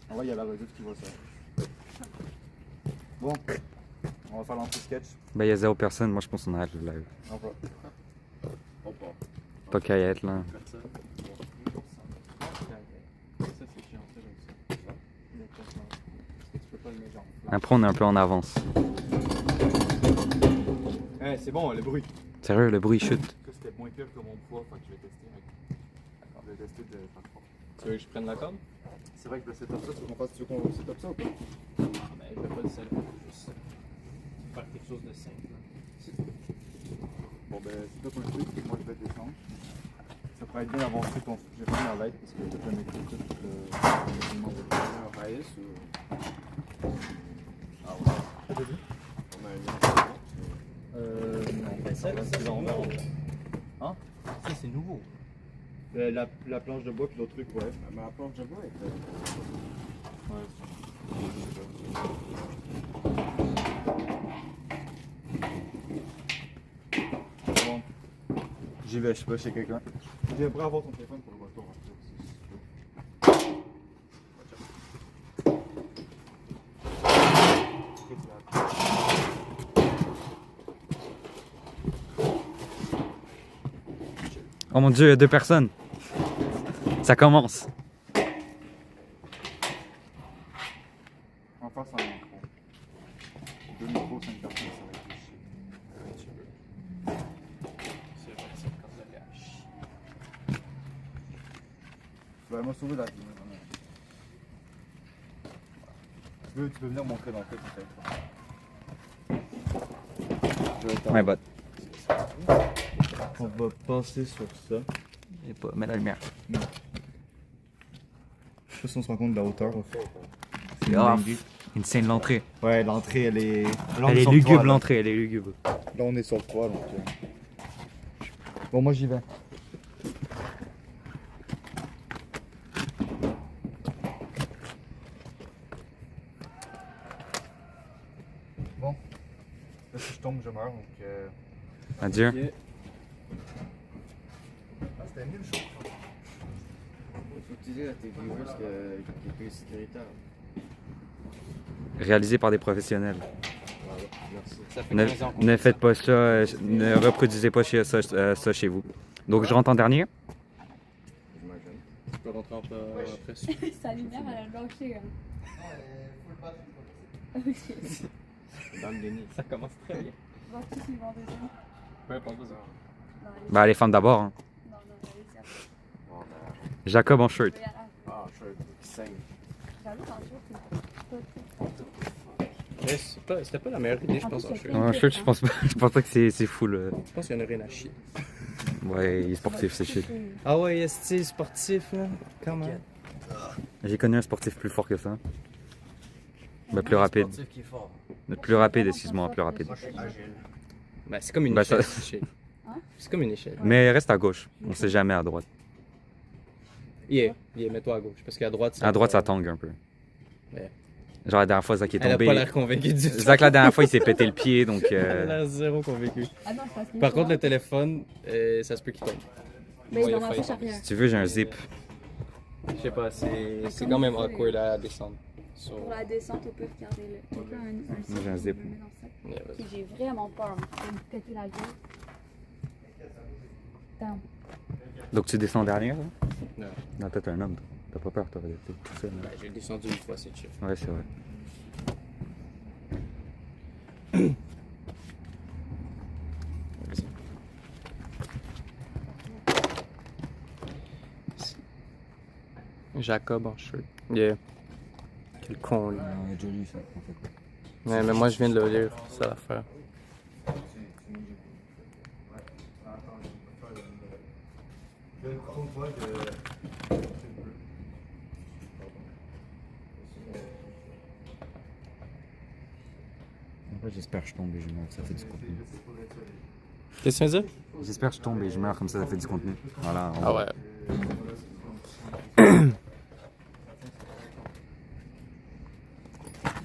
On va y aller à la redite qui va ça. Bon, on va faire l'entrée sketch. Ben, il y a 0 personne, moi je pense qu'on arrête le live. On va. On part. Pas qu'à y être là. Ça, c'est chiant, ça, j'aime ça. Parce que tu peux pas le mettre genre. Après, on est un peu en avance. Eh, c'est bon, le bruit. Sérieux, le bruit chute. Ça, c'était moins pire que mon poids, fait que je vais tester. Je vais tester de faire fort. Tu veux que je prenne la corde? C'est vrai que le setup ça, tu veux qu'on fasse, tu veux qu'on setup ça ou pas? Ah, ben, je vais pas le setup, je vais juste faire quelque chose de simple. Bon, ben, c'est toi pour le truc, moi je vais descendre. Ça pourrait être bien d'avancer ton. J'ai pas mis la light parce que t'as pas écouté tout le monde de faire un RAS ou. Ah ouais. T'as vu? On a un non. Ben, ça, C'est l'envers. Hein? Ça, c'est nouveau. La planche de bois puis l'autre truc, ouais. Mais la planche de bois est. Ouais. Bon. J'y vais, je sais pas chez quelqu'un. J'aimerais avoir ton téléphone pour le retour. Oh mon dieu, il y a 2 personnes. Ça commence. On va faire ça en micro. 2 micros, 5 personnes, ça va être chier. C'est vrai, c'est comme de la chier. Tu vas me sauver la vie. Tu peux venir montrer dans le fait peut-être. Ouais, bot. On va passer sur ça. Mets la lumière. Je sais pas si on se rend compte de la hauteur. C'est grave. Insane l'entrée. Ouais, l'entrée elle est. Elle est lugubre l'entrée, elle est lugubre. Là on est sur le 3 donc. Bon, moi j'y vais. Bon. Là si je tombe, je meurs donc. Adieu. Ah, c'était nul chaud. Faut que tu dises à tes viewers qu'il est plus sécuritaire. Réalisé par des professionnels. Voilà, merci. Ça fait Ne, 15 ans qu'on ne fait faites pas ça, ne reproduisez pas ça chez vous. Donc je rentre en dernier. J'imagine. Tu peux rentrer en après ça. Sa lumière, elle a lâché. Hein. Dans le déni. Ça commence très bien. Vas-tu suivant deuxième? Peu importe, vas-y. Non, allez. Bah les femmes d'abord. Hein. Non, allez-y après. Bon, ben. Jacob en shirt. Je vais y aller. Ah, je suis saigne. J'avoue, en fait, c'est pas très. Mais c'était pas la meilleure idée, je pense, en shirt. En shirt, je pense pas que c'est fou là. Je pense qu'il y en a rien à chier. Ouais, il est sportif, c'est chill. Ah ouais, style sportif, là. Quand même. J'ai connu un sportif plus fort que ça. Mais plus rapide. Sportif qui est fort. Plus rapide, excuse-moi, plus rapide. Moi, je suis agile. Ben, c'est comme une Ben, ça- échelle. C'est Hein? C'est comme une échelle. Mais reste à gauche, on sait jamais à droite. Yeah, mets-toi à gauche. Parce qu'à droite, À droite, ça tangue un peu. Ouais. Genre la dernière fois, Zach est Elle a pas tombé. l'air convaincue du tout. Zach, la dernière fois, il s'est pété le pied, donc. Elle a l'air zéro convaincue. Ah non, c'est parce que. Par contre, le téléphone, ça se peut qu'il tombe. Mais Ouais, dans il a ma failli poche arrière. Si tu veux, j'ai un zip. Je sais pas, c'est quand même awkward à descendre. So, Pour la descente, au pire, regardez-le. Quelqu'un a un Moi, j'ai un zip. je le mets dans le sac. yeah, vas-y. Ok, j'ai vraiment peur. Je vais me péter la gueule. Attends. Donc tu descends derrière, là? Non. Non, toi, t'es un homme. T'as pas peur, toi, t'es tout seul. Ben, j'ai descendu une fois, c'est chill. Ouais, c'est vrai. Vas-y. Jacob en shirt. Yeah. Quel con, lui. J'ai lu ça, en fait. Ouais, mais moi, je viens de le lire. C'est ça l'affaire. En fait, j'espère que je tombe et je meurs, ça fait du contenu. Qu'est-ce que tu veux dire? J'espère que je tombe et je meurs, comme ça fait du contenu. Voilà. Ah ouais.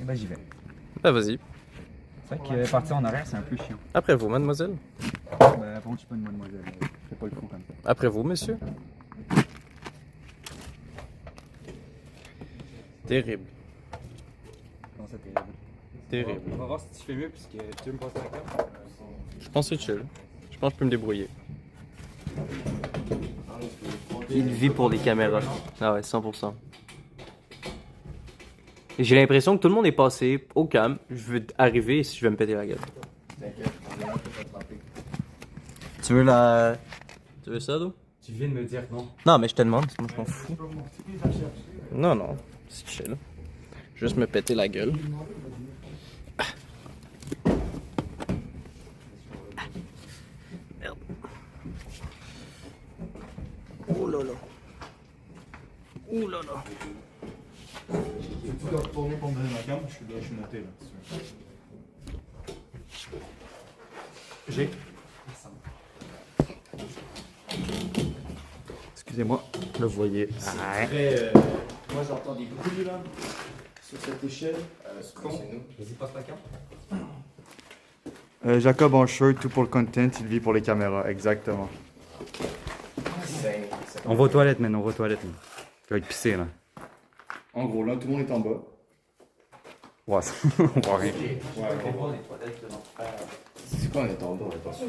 Et ben j'y vais. Ben, vas-y. C'est vrai que partir en arrière, c'est un peu chiant. Après vous, mademoiselle. Ben, par contre, je suis pas une mademoiselle. Je fais pas le fou comme ça. Après vous, monsieur. Terrible. Comment ça terrible? Terrible. On va voir si tu fais mieux, puisque tu veux me passer la carte. Je pense que c'est chill. Je pense que je peux me débrouiller. Il vit pour les caméras. Ah ouais, 100%. Et j'ai l'impression que tout le monde est passé au calme. Je veux arriver si je vais me péter la gueule. T'inquiète, on est là pour t'attraper. Tu veux la... Tu veux ça, d'où? Tu viens de me dire non. Non, mais je te demande, moi je m'en fous. Non, non, c'est chill. Juste me péter la gueule. Merde. Oh là là. Oh là là. Tu dois retourner pour me donner ma carte, je suis noté là. J'ai. Excusez-moi. Le voyez. Après, moi j'entends des bruits là, sur cette échelle. C'est nous. Vas-y, passe la carte. Jacob en shirt, tout pour le content, il vit pour les caméras, exactement. On va aux toilettes, man. On va aux toilettes. Man. Tu vas être pissé, là. En gros, là, tout le monde est en bas. Ouais, on voit rien. C'est quoi, on est en bas, on est pas sûr.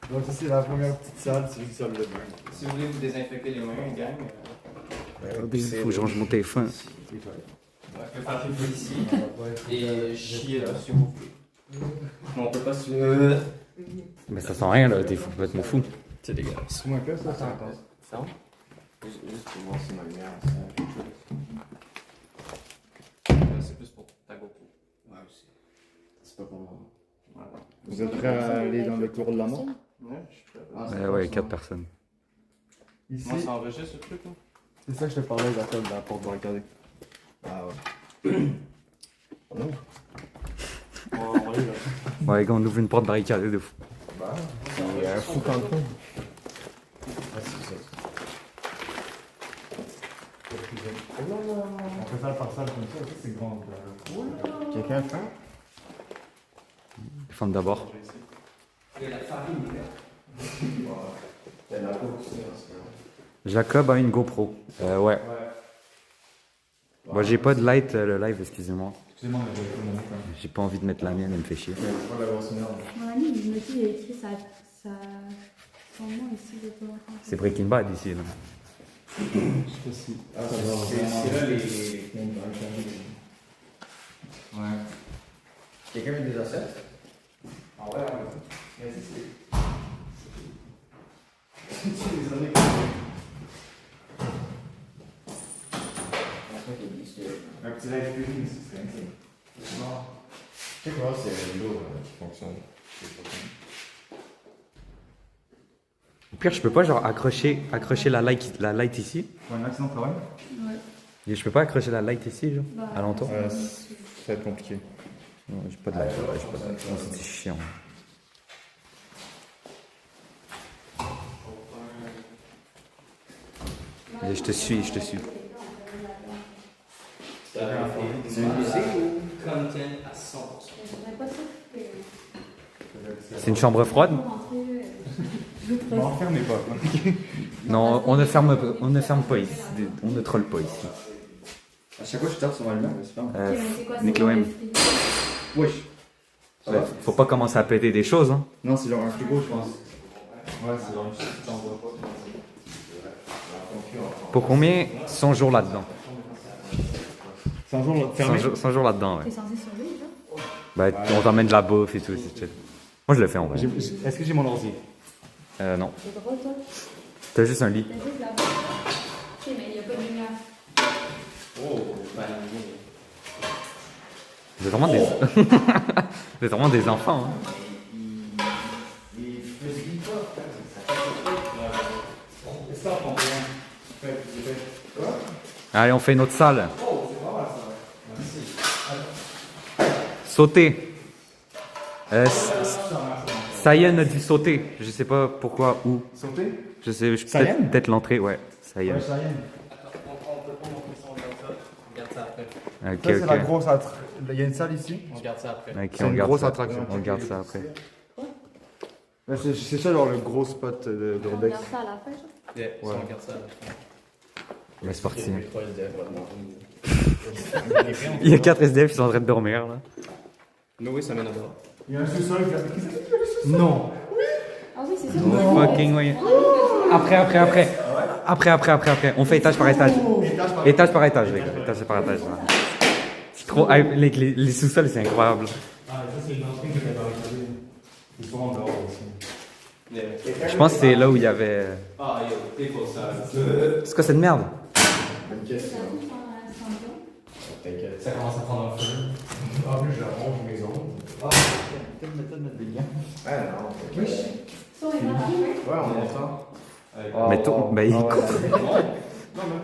Donc, ça, c'est la première petite salle, c'est une salle de bain. Si vous voulez vous désinfecter les mains, gang, Faut que je range mon téléphone. je peux faire pipi ici et chier là, si vous voulez. Non, on peut pas se... Mais ça sent rien, là. T'es fou, complètement fou. C'est dégueulasse. C'est moins que ça, c'est intense. Ça va? Juste pour voir si ma lumière, ça a quelque chose. C'est plus pour ta GoPro. Ouais, aussi. C'est pas pour moi. Vous êtes prêts à aller dans le cours de la mort? Ouais, je suis prêt. Ouais, 4 personnes. Ici, Moi, ça enregistre ce truc là? c'est ça que je te parlais, Jacob, de la porte barricadée. Ah ouais. On est là. Ouais, gars, on ouvre une porte barricadée de fou. Il y a un fou quand même. Ah, c'est ça. On fait salle par salle comme ça, c'est grand. Quelqu'un fait? Les femmes d'abord. Il y a la course, Jacob a une GoPro. Ouais. Bon, j'ai pas de light, le live, excusez-moi. Excusez-moi, mais j'ai tout mon quand même. J'ai pas envie de mettre la mienne, elle me fait chier. Je vais pas l'avoir sonné. Mon ami, il me dit, il a écrit son nom ici, je peux l'entendre. C'est Breaking Bad ici, là. Ah, ça va. C'est là les. Ouais. Quelqu'un met des assiettes? Ah ouais, ouais. Vas-y, c'est. Un petit live streaming, c'est insane. C'est quoi, c'est l'eau qui fonctionne. Au pire, je peux pas genre accrocher la light ici. Ouais, un accident de travail? Ouais. Et je peux pas accrocher la light ici, genre, Bah, alentour. Ça va être compliqué. Non, j'ai pas de light. Ouais, j'ai pas de light. Non, c'est chiant. Et je te suis, je te suis. C'est une musique ou? Content à 100%. j'aimerais pas ça couper. C'est une chambre froide? On enferme les portes. Non, on ne ferme pas ici. On ne troll pas ici. À chaque fois que je tape sur ma lumière, c'est pas. Nicolas M. Wesh. Ouais, faut pas commencer à péter des choses, hein. Non, c'est genre un frigo, je pense. Ouais, c'est genre une petite chambre. Pour combien 100 jours là-dedans? C'est un jour fermé. 100 jours là-dedans, T'es ouais. censé survivre, là? Bah, on t'emmène de la bouffe et tout, c'est chill. Moi, je le fais en vrai. Est-ce que j'ai mon ordi? Non. T'es drôle, toi? T'as juste un lit. T'as juste la... Ok, mais il n'y a pas de lumière. Vous êtes vraiment des... Vous êtes vraiment des enfants, hein. Allez, on fait une autre salle. Sauter. Sayen a dit sauter. Je sais pas pourquoi, où. Sauter? Je sais, Sayen? peut-être l'entrée, ouais. Sayen. ça y est. On peut pas montrer ça, on regarde ça après. Ok, Ça, c'est la ok. grosse Il y a une salle ici. On regarde ça après. Ok, C'est on une garde grosse ça. attraction. On regarde ça après. Ouais, c'est ça, genre le gros spot de On Rodex. regarde ça à la fin, genre. Yeah, ça, on regarde ça après. Mais c'est parti. Les 3 SDF vont demander. Il y a 4 SDF qui sont en train de dormir là. Noé, ça mène à bord. Il y a un sous-sol qui a... Non. Ah oui, c'est ça. No fucking way. Après. On fait étage par étage. Étage par étage, les gars. Étage par étage. Là. C'est trop. Les sous-sols, c'est incroyable. Ah, ça, c'est l'entrée que t'as barricadée. Ils sont en dehors aussi. Je pense que c'est là où il y avait. Ah, yo, t'es pour ça. C'est quoi cette merde? Bonne question. T'inquiète. Ça commence à prendre un feu. En plus, je la range mes ongles. Ah, peut-être mettre des liens. Ah non, oui. Ouais, on entend. Mais tout. Ben, Non, même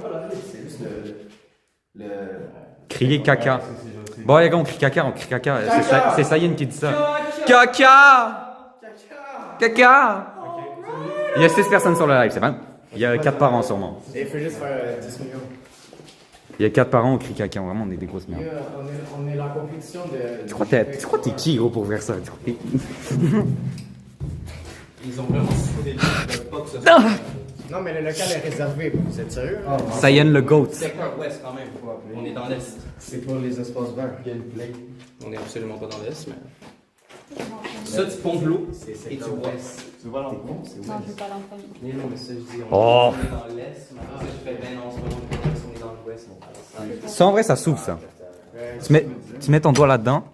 pas la vie, c'est juste le... crier caca. C'est Bon, les gars, on crie caca. C'est Sayen qui dit ça. Caca! Caca! Il y a 6 personnes sur le live, c'est bon? Il y a 4 parents sûrement. Il faut juste faire 10 millions. Il y a 4 parents, on crie caca. Vraiment, on est des grosses merdes. On est la compétition de... Tu crois que t'es qui, gros, pour faire ça? Ils ont vraiment sauté de pas que ce soit. Non, mais le local est réservé. Vous êtes sérieux? Sayen le GOAT. Secteur ouest quand même. On est dans l'est. C'est pour les espaces verts. Gameplay. On est absolument pas dans l'est, mais. Ça, tu pompes l'eau et tu ouest. Tu vois l'enfant? Non, je vais pas l'entendre. Non, mais ça, je dis, on Oh. est dans l'est, mais après ça, je fais ben non, en ce moment, on est dans l'ouest. Ça, en vrai, ça s'ouvre, ça. Tu mets ton doigt là-dedans.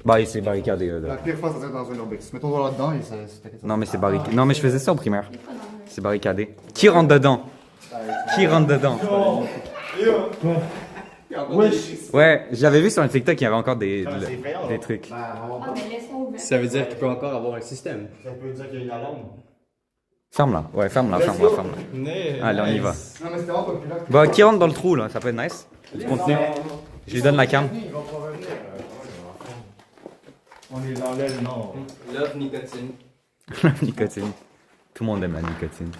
Bah, c'est barricadé. Là. La pire fois, ça serait dans un urbex. Mets ton doigt là-dedans et ça. Non, mais c'est barricadé. Non, mais je faisais ça au primaire. C'est barricadé. Qui rentre dedans? Qui rentre dedans? Ouais, j'avais vu sur un TikTok qu'il y avait encore des trucs. Ah, mais laisse-moi ouvert. Ça veut dire qu'il peut encore avoir un système. Ça peut dire qu'il y a une alarme. Ferme-la. Ouais, ferme-la. Allez, on y va. Non, mais c'était vraiment populaire. Bah, qui rentre dans le trou, là? Ça peut être nice. Tu continues. Je lui donne la cam. Ils vont pas revenir. On est dans l'aile nord. Love nicotine. La nicotine. Tout le monde aime la nicotine.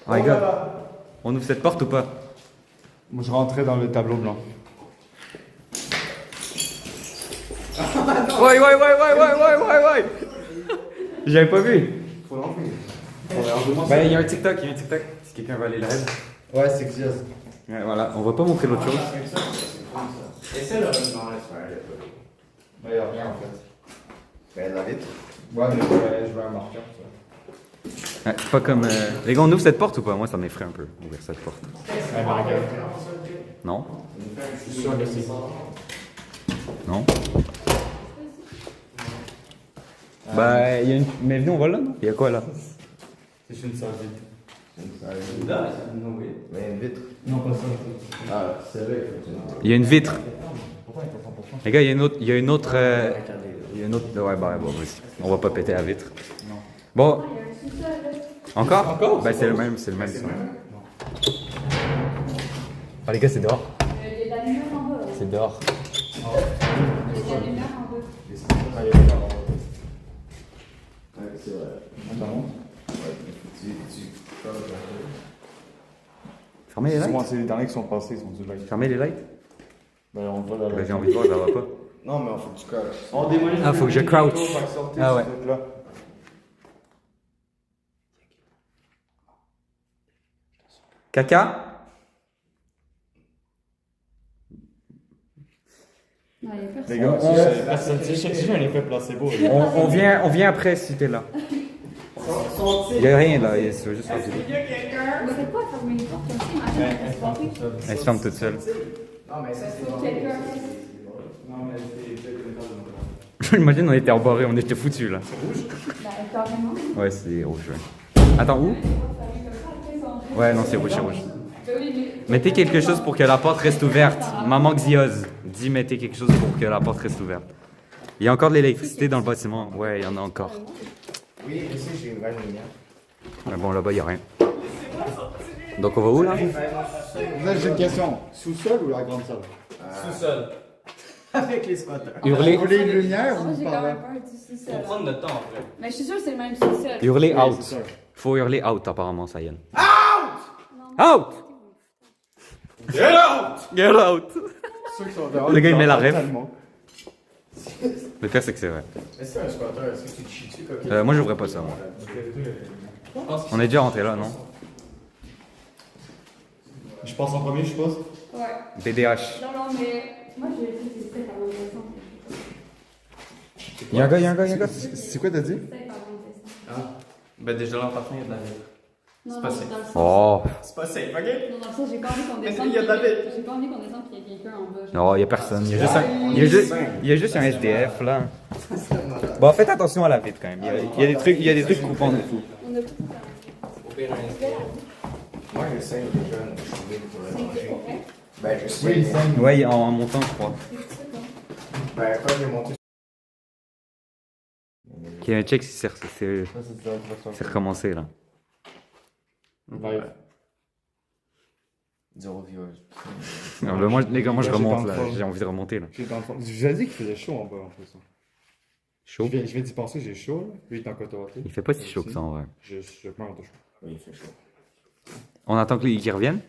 Oh my god. On ouvre cette porte ou pas? Moi, je rentrais dans le tableau blanc. Ouais. J'avais pas vu. Faut l'enlever. Ben, il y a un TikTok, Si quelqu'un veut aller le raid. Ouais, c'est existe. Ouais, voilà, on va pas montrer l'autre chose. Essaie de revenir dans l'espace. Il n'y a rien en fait. Ben, la vitre. Ouais, mais je veux un marqueur. Ouais, c'est pas comme. Les gars, on ouvre cette porte ou pas? Moi, ça m'effraie un peu, ouvrir cette porte. Non? Je suis sûr que c'est ça. Non? Bah, il y a une. Mais venez, on va là, non? Il y a quoi là? C'est une salle vide. Là, non, oui. Mais une vitre. Non, pas ça. Ah, c'est vrai. Il y a une vitre. Pourquoi il est pas 100%? Les gars, il y a une autre. Il y a une autre. Ouais, bah, bon, vas-y. On va pas péter la vitre. Non. Bon. Il y a un sous-sol, là. Encore? Bah, c'est le même. Ça. Ah, les gars, c'est dehors. Il y a de la lumière en bas. Là. C'est dehors. Il y a de la lumière en bas. Ouais, c'est vrai. Attends. Fermez les Souvent, lights. c'est les derniers qui sont passés, ils sont du light. Fermez les lights. Ben, on voit dans Bah, j'ai envie de voir, ça va pas. Non, mais on faut que tu crouches. On démolit. Ah, faut que je crouch. Ah ouais. Là. Caca? Non, il y a personne. Les gars, personne. Si j'ai un effet placebo. On vient après si t'es là. Il y a rien là, c'est juste faire du bruit. Mais c'est quoi fermer une porte comme ça? Imagine, elle se barrer. Elle se ferme toute seule. Non, mais ça, c'est Faut que quelqu'un. Non, mais c'est. Imagine, on était embarrés, on était foutus là. Bah, carrément. Ouais, c'est rouge. Ouais. Attends, où? Ouais, non, c'est rouge, c'est rouge. Mettez quelque chose pour que la porte reste ouverte. Maman Xios dit mettez quelque chose pour que la porte reste ouverte. Il y a encore de l'électricité dans le bâtiment. Ouais, il y en a encore. Oui, ici, j'ai une vraie lumière. Mais bon, là-bas, il n'y a rien. Donc, on va où là? Là, j'ai une question. Sous-sol ou la grande salle? Sous-sol. Avec les squatters. Hurler. Vous voulez une lumière Moi, ou j'ai pas quand là? même peur du sous-sol. Faut prendre notre temps, en fait. Mais je suis sûre que c'est le même sous-sol. Hurler Oui, out. c'est ça. Faut hurler out apparemment, ça y est. Out! Get out! Get out! Ceux qui sont dehors, Le gars, il ils met la entendent ref. tellement. Le pire, c'est que c'est vrai. Est-ce que c'est un squatter? Est-ce que tu te chies dessus, coquille? Moi, j'ouvrais pas ça, moi. On est déjà rentré là, non? Je passe en premier, je suppose. Ouais. BDH. Non, non, mais moi, j'ai dit que c'était avant le dessin. Il y a un gars. C'est quoi t'as dit? C'était avant le dessin. Ben déjà là en partant, il y a de la vie. Non, C'est non, pas dans safe. le sens. Oh. C'est pas safe, ok? Non, dans le sens, j'ai pas envie qu'on descende. Il y a de la vie. J'ai pas envie qu'on descende qu'il y ait quelqu'un en bas. Non, il y a personne. Il y a juste un SDF là. Bon, faites attention à la vitre quand même. Il y a des trucs coupants en dessous. On a tout Au pire, un Moi, j'essaie déjà de chouler pour le manger. fait. Ben, je sais. Ouais, en montant, je crois. Ben, quand j'ai monté. Ok, check si c'est recommencé là. Live. 0 viewers. Non, mais moi, les gars, moi je J'ai remonte dans là. le fond. J'ai envie de remonter là. Je vous ai dit qu'il faisait chaud en bas en plus. Chaud. Je viens d'y penser, j'ai chaud là. Lui, il est en cotoraté. Il fait pas si chaud que ça en vrai. Je meurs de chaud. Oui, il fait chaud. On attend qu'ils reviennent?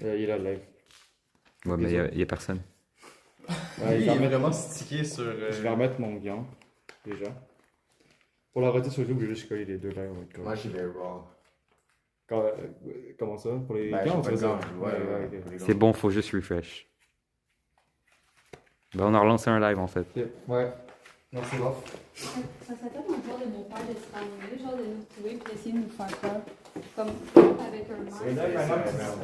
Il est là, live. Ouais, mais il y a personne. Ouais, Il il va est remettre- vraiment stické sur. Je vais remettre mon gant, déjà. Pour la redire sur YouTube, je vais juste coller les deux là. Moi, j'y vais raw. Comment ça? Pour les Ben, gants, j'ai on pas fait de ça? gants. Ouais, ok. C'est bon, faut juste refresh. Ben, on a relancé un live en fait. Ok, ouais. Non, c'est bon. Ça s'appelle un genre de mon père de se ramener, genre de nous trouver puis d'essayer de nous faire peur. Comme avec un masque.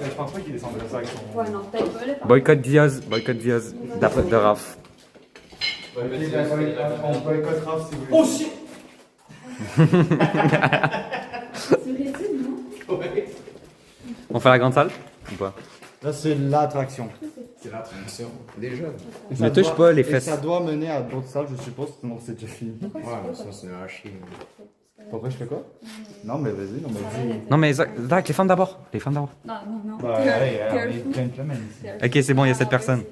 Je pense pas qu'il descendrait ça avec son. Ouais, non, peut-être pas là. Boycott Diaz de Raph. On boycotte Raph si vous voulez. Oh shit! Tu réduis, non? On fait la grande salle? Ou pas? Là, c'est l'attraction. C'est l'attraction. Déjà. Ne touche pas les fesses. Ça doit mener à d'autres salles, je suppose, sinon c'est déjà fini. Ouais, mais ça, c'est un archi. Pourquoi je fais quoi? Non, mais vas-y, non, mais dis. Non, mais Zach, les femmes d'abord. Les femmes d'abord. Non, non, non. Bah, allez, on est gentlemen ici. Ok, c'est bon, il y a 7 personnes.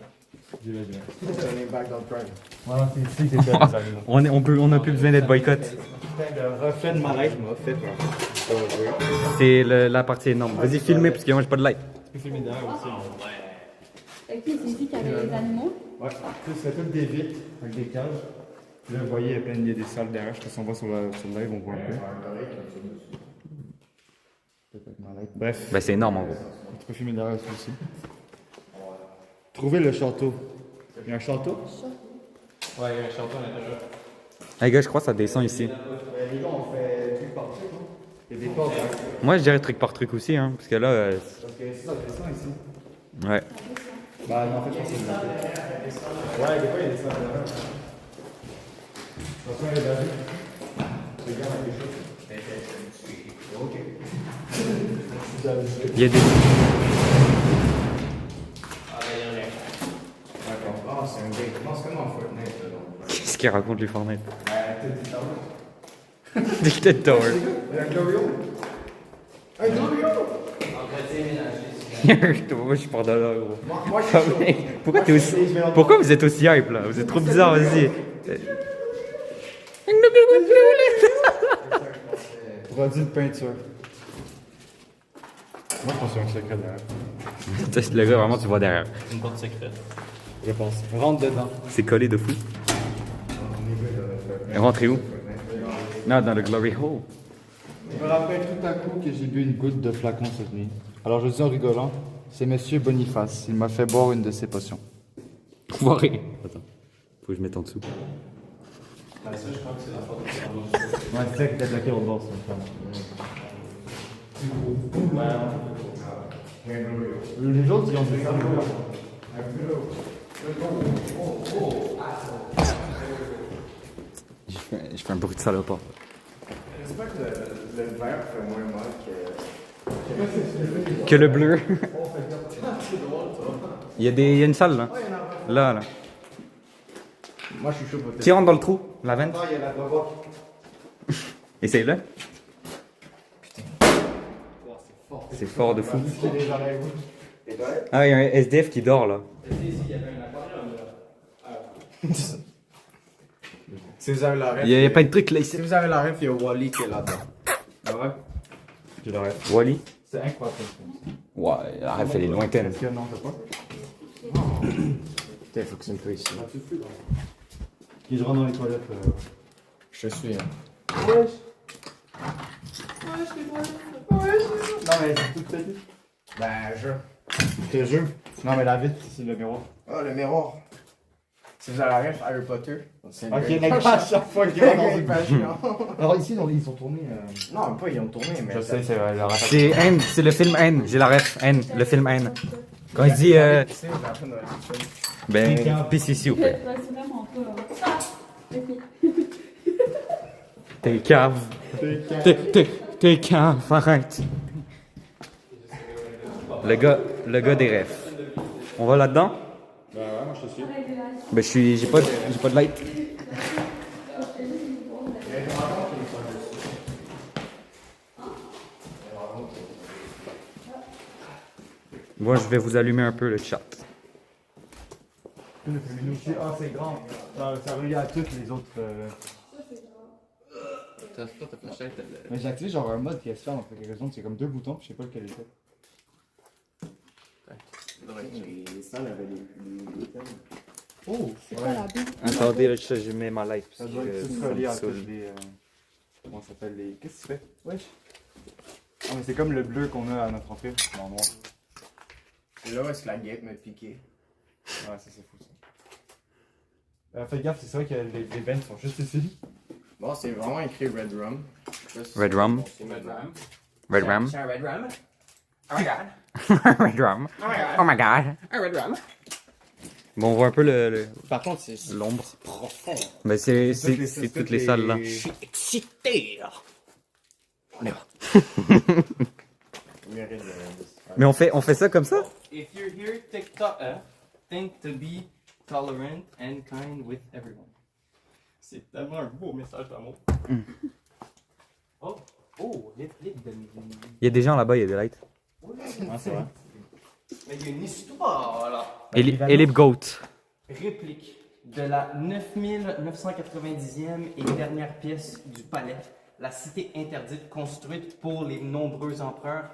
Dis-le, dis-le. Turning back dans le prime. Voilà, c'est ici que c'est ça. On a plus besoin d'être boycott. Le reflet de ma life m'a fait peur. C'est la partie énorme. Vas-y, filmez parce que moi j'ai pas de light. Tu peux filmer derrière aussi. Ok, c'est ici qu'il y avait les animaux. Ouais, c'est toutes des vitres avec des cages. Là, vous voyez, il y a des salles derrière. Je sais pas si on voit sur le live, on voit un peu. Bref, Ben, c'est énorme en gros. tu peux filmer derrière aussi. Trouver le château. Il y a un château? Ouais, il y a un chanteur à l'intérieur. Les gars, je crois que ça descend ici. Les gars, on fait truc par truc, non? Il y a des portes. Moi, je dirais truc par truc aussi, hein. Parce que là. Parce que ça descend ici. Ouais. Bah, non, en fait, je pense que c'est le ouais, des fois, il y a des salles derrière. Attention, il y a de la vue. Regarde quelque chose. Ok. Il y a des. D'accord. Ah, c'est un gay. Non, c'est comme en Fortnite, là, donc. Qu'est-ce qu'il raconte les Fortnite? Tilted Tower. Il y a un Glorio. Un Glorio! Moi, je pars de là, gros. Moi, je suis chaud. Pourquoi t'es aussi. Pourquoi vous êtes aussi hype là? Vous êtes trop bizarre, vas-y. Produit de peinture. Moi, je pense qu'il y a un secret derrière. Le gars, vraiment, tu vois derrière. Une porte secrète. Je pense. Rentre dedans. C'est collé de fou. Rentrez où? Non, dans le Glory Hole. Je me rappelle tout à coup que j'ai bu une goutte de flacon cette nuit. Alors je dis en rigolant, c'est Monsieur Boniface. Il m'a fait boire une de ses potions. Foiré. Attends. Faut que je mette en dessous. Ça, je crois que c'est la porte de Ouais, c'est ça que t'as claqué au bord, ça. Les autres, ils ont fait ça. Je fais un bruit de salopard. J'espère que le vert fait moins mal que. Que le bleu. Il y a une salle là. Là. Moi, je suis chaud pour Tu rentres dans le trou, la vente. il y a la boîte. Essaye-le. C'est fort de fou. Ah, il y a un SDF qui dort là. Si vous avez la ref, Il y a pas de truc là si ici. vous avez la ref, il y a Wally qui est là-dedans. Ah ouais? Je l'arrête. Wally. C'est incroyable. Ouais, la ref elle est lointaine. Est-ce que non, t'as pas? Putain, faut que c'est un peu ici. Qui je rentre dans les toilettes. Je te suis, hein. Non mais c'est tout petit. Ben, je. Je te jure. Non, mais la vitre, c'est le miroir. Ah, le miroir. Si vous avez rêve Harry Potter. Ok, d'accord, à chaque fois que je rentre dans une page. Alors ici, ils ont tourné. Non, pas ils ont tourné, mais. Je sais, c'est vrai, le rap. C'est N, c'est le film N, j'ai la ref, N, le film N. Quand il dit, C'est la fin de la fiction. ben, pisse ici, ou Ouais, c'est vraiment pas. Ah! Ok. T'es cave. T'es cave, arrête. Le gars des refs. On va là-dedans? Ben ouais, moi je te suis. Ben, j'ai pas de light. Moi, je vais vous allumer un peu le chat. Ah, c'est grand. Ça relie à toutes les autres. Mais j'ai activé genre un mode qui est ferme pour quelque raison. C'est comme deux boutons, puis je sais pas lequel était. Oh! C'est quoi la boue? Attendez, là, je mets ma light. Ça doit être tout relié à toutes les. Comment ça s'appelle les. Qu'est-ce que tu fais? Wesh. Ah, mais c'est comme le bleu qu'on a à notre entrée, mais en noir. Là où est-ce que la guêpe m'a piqué? Ouais, ça c'est fou ça. Faites gaffe, c'est vrai que les bennes sont juste ici. Bon, c'est vraiment écrit Red Rum. Red Rum. Red Rum. C'est un Red Rum? Oh my god! Red Rum. Oh my god! Oh my god. Un Red Rum? Bon, on voit un peu Par contre, c'est l'ombre. profond. Ben, c'est toutes les salles là. Je suis excité, là. On est là. Mais on fait ça comme ça? If you're here, TikTok, think to be tolerant and kind with everyone. C'est tellement un beau message d'amour. Oh, réplique de. Il y a des gens là-bas, il y a des lights. Ah, c'est vrai. Mais il y a une histoire là. Elip Goat. Réplique de la 9990e et dernière pièce du palais, la cité interdite construite pour les nombreux empereurs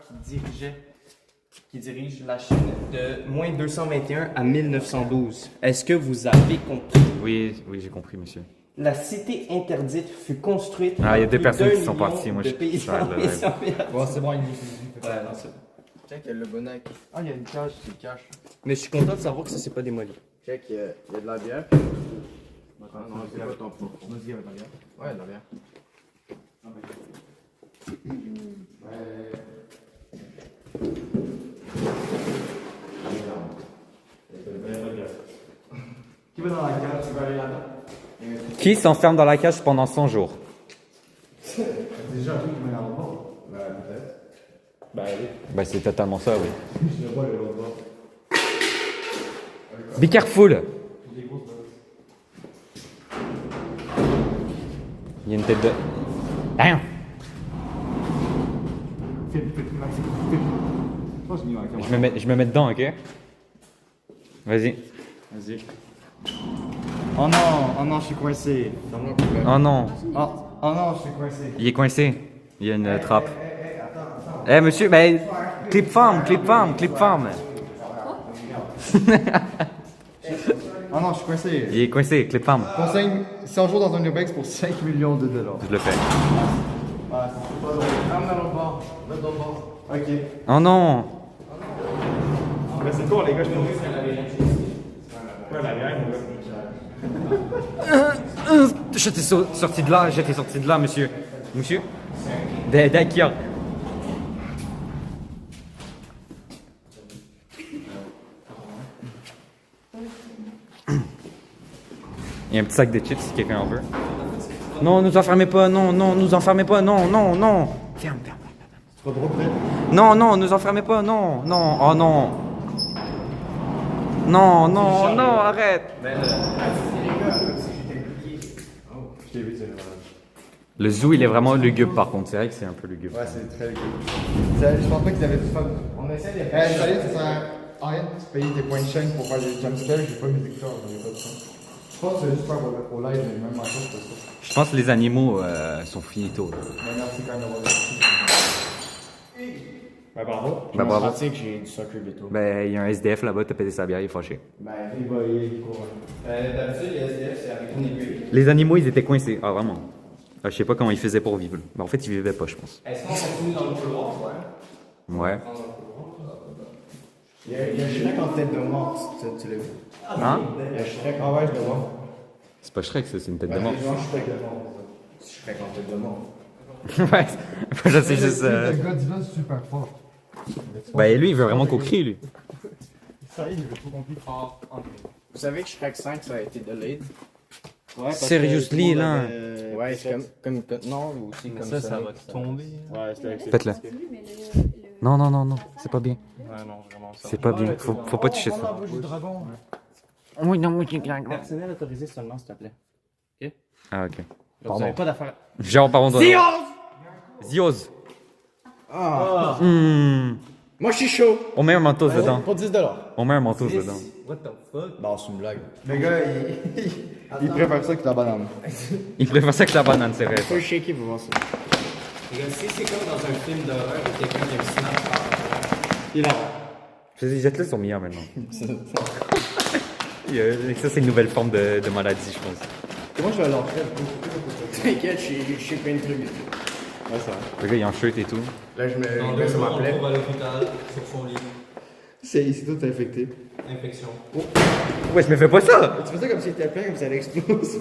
qui dirigent la Chine de moins 221 à 1912. Est-ce que vous avez compris? Oui, j'ai compris, monsieur. La cité interdite fut construite Ah, il y a par deux plus personnes d'1 qui sont million parties, moi, de je- paysans ça, là, et sans perdre. Bon, c'est bon, il Ouais, non, c'est bon. Check, il y a le bonnet. Ah, il y a une cage, c'est cache. Mais je suis content de savoir que ça s'est pas démoli. Check, il y a de la bière. Ah non, c'est pas ton pot. Vas-y, avec la bière. Ouais, de la bière. Qui va dans la cage? Tu vas aller là-dedans? Qui s'enferme dans la cage pendant 100 jours? Déjà, tout qui met dans le bord. Ouais, peut-être. Bah, allez. Ben, c'est totalement ça, oui. Je le vois, le l'autre bord. Be careful! Des grosses bottes. Il y a une tête de... Rien! Filme, Max, filme. Je pense que j'ai mis ma caméra. Je me mets dedans, ok? Vas-y. Vas-y. Oh non, je suis coincé. Oh non, Oh non, je suis coincé. il est coincé. Il y a une trappe. Eh, monsieur, ben, clip farm. Oh non, je suis coincé. Il est coincé, clip farm. Conseil 100 jours dans un urbex pour 5 millions de dollars. Je le fais. Ah, c'est pas drôle. Ferme dans l'autre bord. Va dans l'autre bord. Ok. Oh non! Mais c'est court, les gars, je me dis que c'est la vérité. Ouais, la vérité, J'étais sorti de là, monsieur. Monsieur? D'accord. Il y a un petit sac de chips si quelqu'un en veut. Non, nous enfermez pas, non, nous enfermez pas, non. Ferme. C'est pas drôle, peut-être? Non, nous enfermez pas, non, oh non. Non, arrête. Je t'ai vu, c'est Le zoo, il est vraiment lugubre par contre, c'est vrai que c'est un peu lugubre. Ouais, c'est très cool. Je pense pas qu'ils avaient du fun. On essaie de Salut, ça sert à rien de payer tes points de chaîne pour faire les jumpscares. J'ai pas mes écouteurs, j'en ai pas de temps. Je pense que c'est juste faire au live, mais même en chose, c'est ça. Je pense que les animaux sont finito. Là. Mais merci quand même d'avoir vu. Bah, bravo. Ben bravo. Je que j'ai du soccer bientôt. Ben, il y a un SDF là-bas, t'as pété sa bière, il est fâché. Ben, Il court. D'habitude, les SDF, c'est avec une aiguille. Les animaux, ils étaient coincés. Ah, vraiment. Ah, je sais pas comment ils faisaient pour vivre. Ben, en fait, ils vivaient pas, je pense. Est-ce qu'on continue dans le couloir? Ouais. Il y a Shrek en tête de mort, tu l'as vu? Hein? Il y a Shrek, ah ouais, je le vois. C'est pas Shrek, ça, c'est une tête de Ben, mort. c'est genre Shrek de mort. Shrek en tête de mort. Ouais, je sais juste. Le Godzilla c'est super fort. Bah, lui, il veut vraiment qu'on crie, lui. Ça y est, il veut tout compris. Vous savez que Shrek 5, ça a été delayed? Ouais, parce que Seriously, tout le monde là. avait- Ouais, c'est comme non, aussi comme ça, ça Sonic, va tomber. Ouais, c'était avec Faites-le. Non, non, non, non, c'est pas bien. Ouais, non, vraiment ça. C'est pas bien. Faut pas toucher ça. bouche du dragon. Oui, non, oui, j'ai Personnel autorisé seulement, s'il te plaît. Ah, ok. Vous n'avez pas d'affaire. Genre, pardon. Zioz! Ah! Hmm. Moi, je suis chaud! On met un manteau dedans. Pour 10 On met un manteau dedans. What the fuck? Bah, c'est une blague. Le gars, il préfère ça que la banane. Il préfère ça que la banane, c'est vrai. Faut shaker pour voir ça. Les gars, si c'est comme dans un film d'horreur et quelqu'un qui a un snap, il a. Les jette-le sont meilleurs maintenant. Ça, c'est une nouvelle forme de maladie, je pense. Moi, je vais l'entrer. T'inquiète, je suis plein de trucs. Ouais, ça va. Le gars, il a un shirt et tout. Là, je mets sur ma plaie. à l'hôpital, sur son lit. C'est tout infecté. Infection. Ouais, je me fais pas ça! Tu fais ça comme si t'étais plein, comme si elle explose.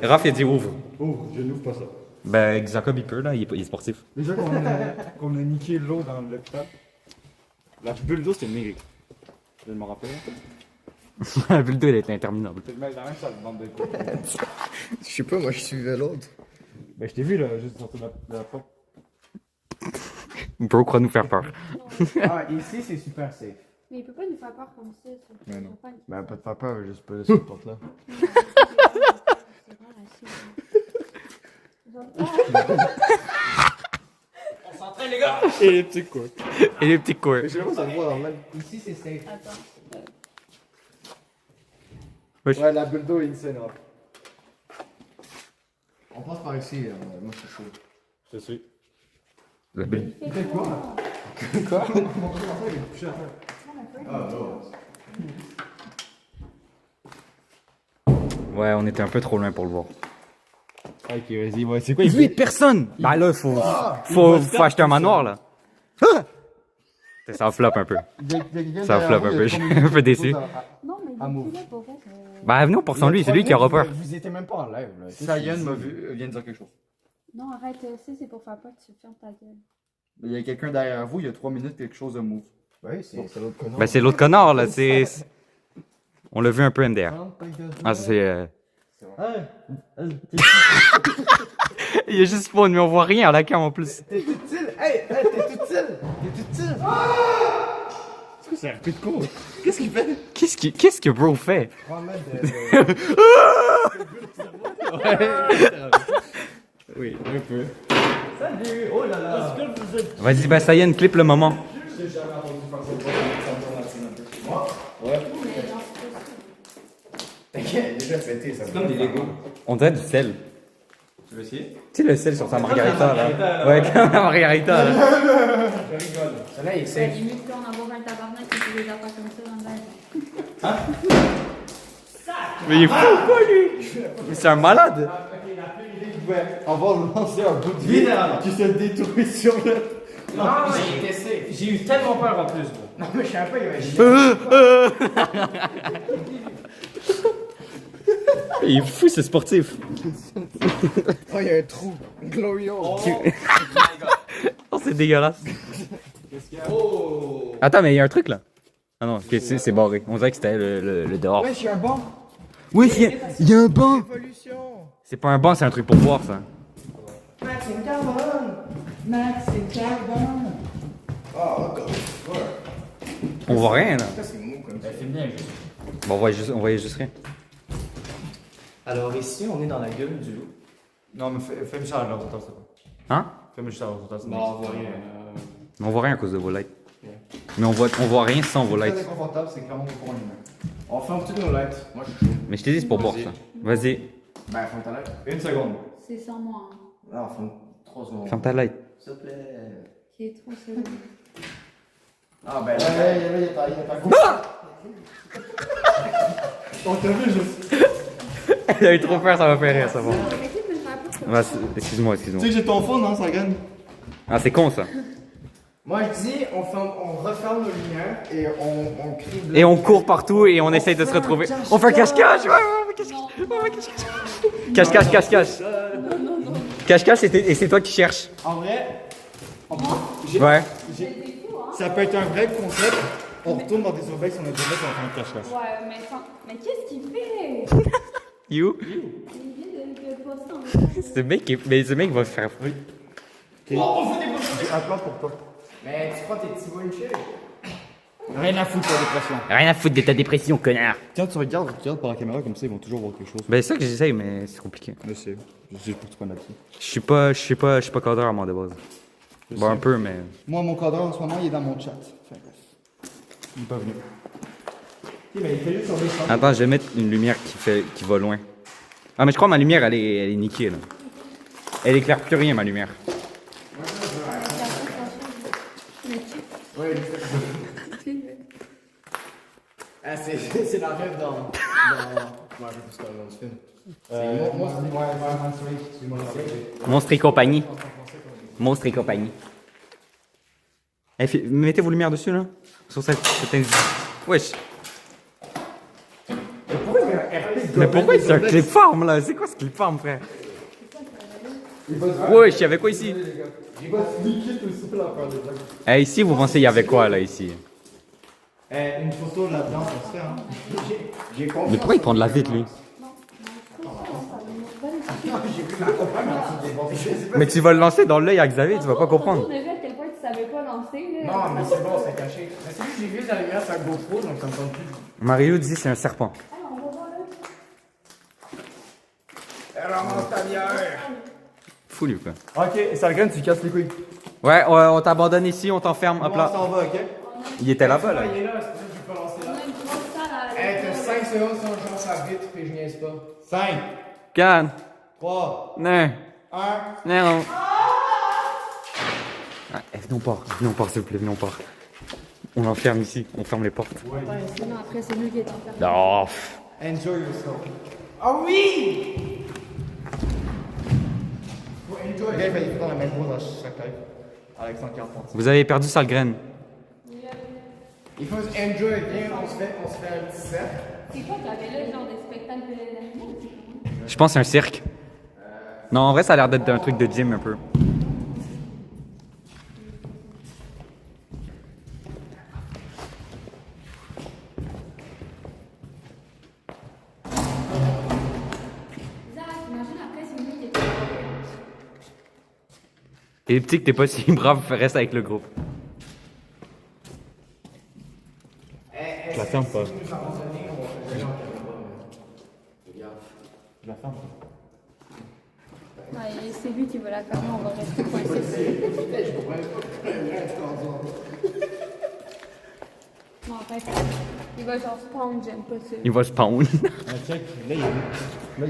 Raph, il a dit ouvre. Oh, je n'ouvre pas ça. Ben, Jacob, il peut, là, il est sportif. Déjà qu'on a niqué l'eau dans l'hôpital. La bulle d'eau, c'était une mairie. Je me rappelle. La bulle 2, elle est interminable. C'est le mec dans la même salle, bande de quoi. Je sais pas, moi, je suivais l'autre. Ben, je t'ai vu là, juste sortir de la porte. Bro, crois nous faire peur. Ah, ici, c'est super safe. Mais il peut pas nous faire peur comme ça. Mais non. Pas... Ben, pas de faire peur, juste pas cette porte-là. On s'entraîne, les gars! Et les petits cours. Et les petits cours. Je sais pas, ça le voit dans le même. Ici, c'est safe. Attends. Ouais, la bulle d'eau est insane, Raph. On passe par ici, moi, je suis chaud. Je te suis. La bulle. Il fait quoi? Quoi? Ouais, on était un peu trop loin pour le voir. Ok, vas-y, ouais, c'est quoi? 8 personnes! Bah là, faut acheter un manoir, là. Ça flop un peu. Ça flop un peu, je suis un peu déçu. Non, mais il Amour. est plus là pour vrai. Bah, venons pour lui, c'est lui qui aura peur. Vous étiez même pas en live, là. Sayan m'a vu, vient de dire quelque chose. Non, arrête, ça c'est pour faire peur que tu fermes ta gueule. Il y a quelqu'un derrière vous, il y a 3 minutes, quelque chose de move. Oui, c'est l'autre connard. Bah, c'est l'autre connard, là, On l'a vu un peu MDR. Ah, ça, c'est... Il y a juste spawn, mais on voit rien à la cam en plus. T'es utile! Hey, t'es utile! T'es utile! Est-ce que c'est un peu de cours? Qu'est-ce qu'il fait? Qu'est-ce que bro fait? 3 mètres Oui, un peu. Salut! Oh là là! Vas-y, bah, ça y est, clip le moment. T'inquiète, déjà fêté, ça. Comme des Legos. On dirait du sel. Tu veux essayer? Tu sais, le sel sur sa margarita, là. Ouais, comme la margarita, là. Je rigole. Celle-là, il est C'est safe. limite qu'on en va un tabarnak qui fait des affaires comme ça dans l'air. Mais il est fou, quoi, lui? Mais c'est un malade. On va lancer un bout de vie Littéralement. qui se détruit sur le... Non, j'ai été safe. J'ai eu tellement peur en plus, bro. Non, mais je sais pas, Il est fou, ce sportif. Oh, il y a un trou. Glorious. Oh, c'est dégueulasse. Oh! Attends, mais il y a un truc, là. Ah non, ok, c'est barré. On dirait que c'était le dehors. Ouais, j'ai un banc. Oui, il y a un banc. Évolution. C'est pas un banc, c'est un truc pour boire, ça. Maxime Carbone. Maxime Carbone. Oh, God. On voit rien, là. Ça, c'est mou comme ça. C'est bien, juste. Bon, on voyait juste rien. Alors ici, on est dans la gueule du loup. Non, mais fais-moi ça à l'autre, c'est bon. Hein? Fais-moi ça à l'autre, Non, on voit rien. On voit rien à cause de vos lights. Mais on voit rien sans vos C'est lights. très inconfortable, c'est clairement pour un humain. On ferme toutes nos lights. Moi, je suis chaud. Mais je t'ai dit, c'est pour boire, ça. Vas-y, Ben, ferme ta light. Une seconde. C'est sans moi, hein. Non, ferme 3 secondes. ferme ta light. S'il te plaît. Qui est trop solide. Ah, ben, Ouais, là. il y a ta gauche. On t'a vu, juste. Il a eu trop peur, ça m'a fait rire, ça va. Arrêtez de me faire peur comme Ouais, ça. excuse-moi. Tu sais que j'ai ton phone, non, ça gagne? Ah, c'est con, ça. Moi je dis, on referme nos lumières et on crie de Et on court partout et on essaye de se retrouver. On fait un cache-cache! Ouais, on fait cache-cache! Cache-cache, cache-cache! Cache-cache, et c'est toi qui cherches. En vrai, Ouais. ça peut être un vrai concept. On retourne dans des urbex, on est urbex, on fait un cache-cache. Ouais, mais qu'est-ce qu'il fait? You? Il vient de poster en Mais ce mec va faire. J'ai un plan pour toi. Mais tu prends tes petits bullshit. Rien à foutre, la dépression. Rien à foutre de ta dépression, connard! Tiens, tu regardes par la caméra, comme ça, ils vont toujours voir quelque chose. Ben, c'est ça que j'essaye, mais c'est compliqué. Mais c'est juste pour que tu prennes là-dessus. Je suis pas cadreur à moi de base. Bon, un peu, mais. Moi, mon cadre en ce moment, il est dans mon chat. Fait bref. Il est pas venu. Ok, mais il fait juste sur les champs. Attends, je vais mettre une lumière qui va loin. Ah, mais je crois que ma lumière, elle est niquée, là. Elle éclaire plus rien, ma lumière. Ah, c'est la rêve dans. Moi, je sais plus comment on se filme. Monstre et compagnie. Monstre et compagnie. Eh, mettez vos lumières dessus, là. Sur cette Wesh. Mais pourquoi c'est un clip farm, là? C'est quoi ce clip farm, frère? Wesh, il y avait quoi ici? Eh, ici, vous pensez il y avait quoi, là, ici? Une photo là-dedans, ça se fait, hein. J'ai Mais pourquoi il prend de la vite, lui? Mais tu vas le lancer dans l'œil à Xavier, tu vas pas comprendre. On a vu à quel point tu savais pas lancer, là. Non, mais c'est bon, c'est caché. Mais c'est juste que j'ai vu dans la lumière, c'est un GoPro, donc ça me tente plus. Mario dit c'est un serpent. Ah, on va voir là. Elle ramasse ta bière. Fou, lui, quoi. Ok, Salgren, tu casses les couilles. Ouais, on t'abandonne ici, on t'enferme. Hop On là. s'en va, ok? Il était là-bas, là. Il est là, c'est pour ça que je peux pas lancer On là. a une grosse salle à Hey, t'as 5 secondes si on lance à vite, puis je niaise pas. 5, 4, 3, non, 1. non. Ah, venons pas, s'il vous plaît, venons pas. On l'enferme ici, on ferme les portes. Sinon, après, c'est lui qui est enfermé. Non. Enjoy yourself. Oh oui! Faut enjoy. Le gars, il fait dans la même pose à chaque live. Avec 140. Vous avez perdu Salgren. Il faut enjoy, viens, on se fait un petit set. C'est quoi, t'avais là, genre des spectacles d'animaux? Je pense que c'est un cirque. Non, en vrai, ça a l'air d'être un truc de gym un peu. Zach, imagine après, c'est lui qui est Et les petits que t'es pas si brave, reste avec le groupe. Je la ferme pas. Je la ferme. Ouais, c'est lui qui veut la fermer, on va rester coincés. Bon, en fait, il va genre spawn, j'aime pas ça. Il va spawn. Ah, check, là, il y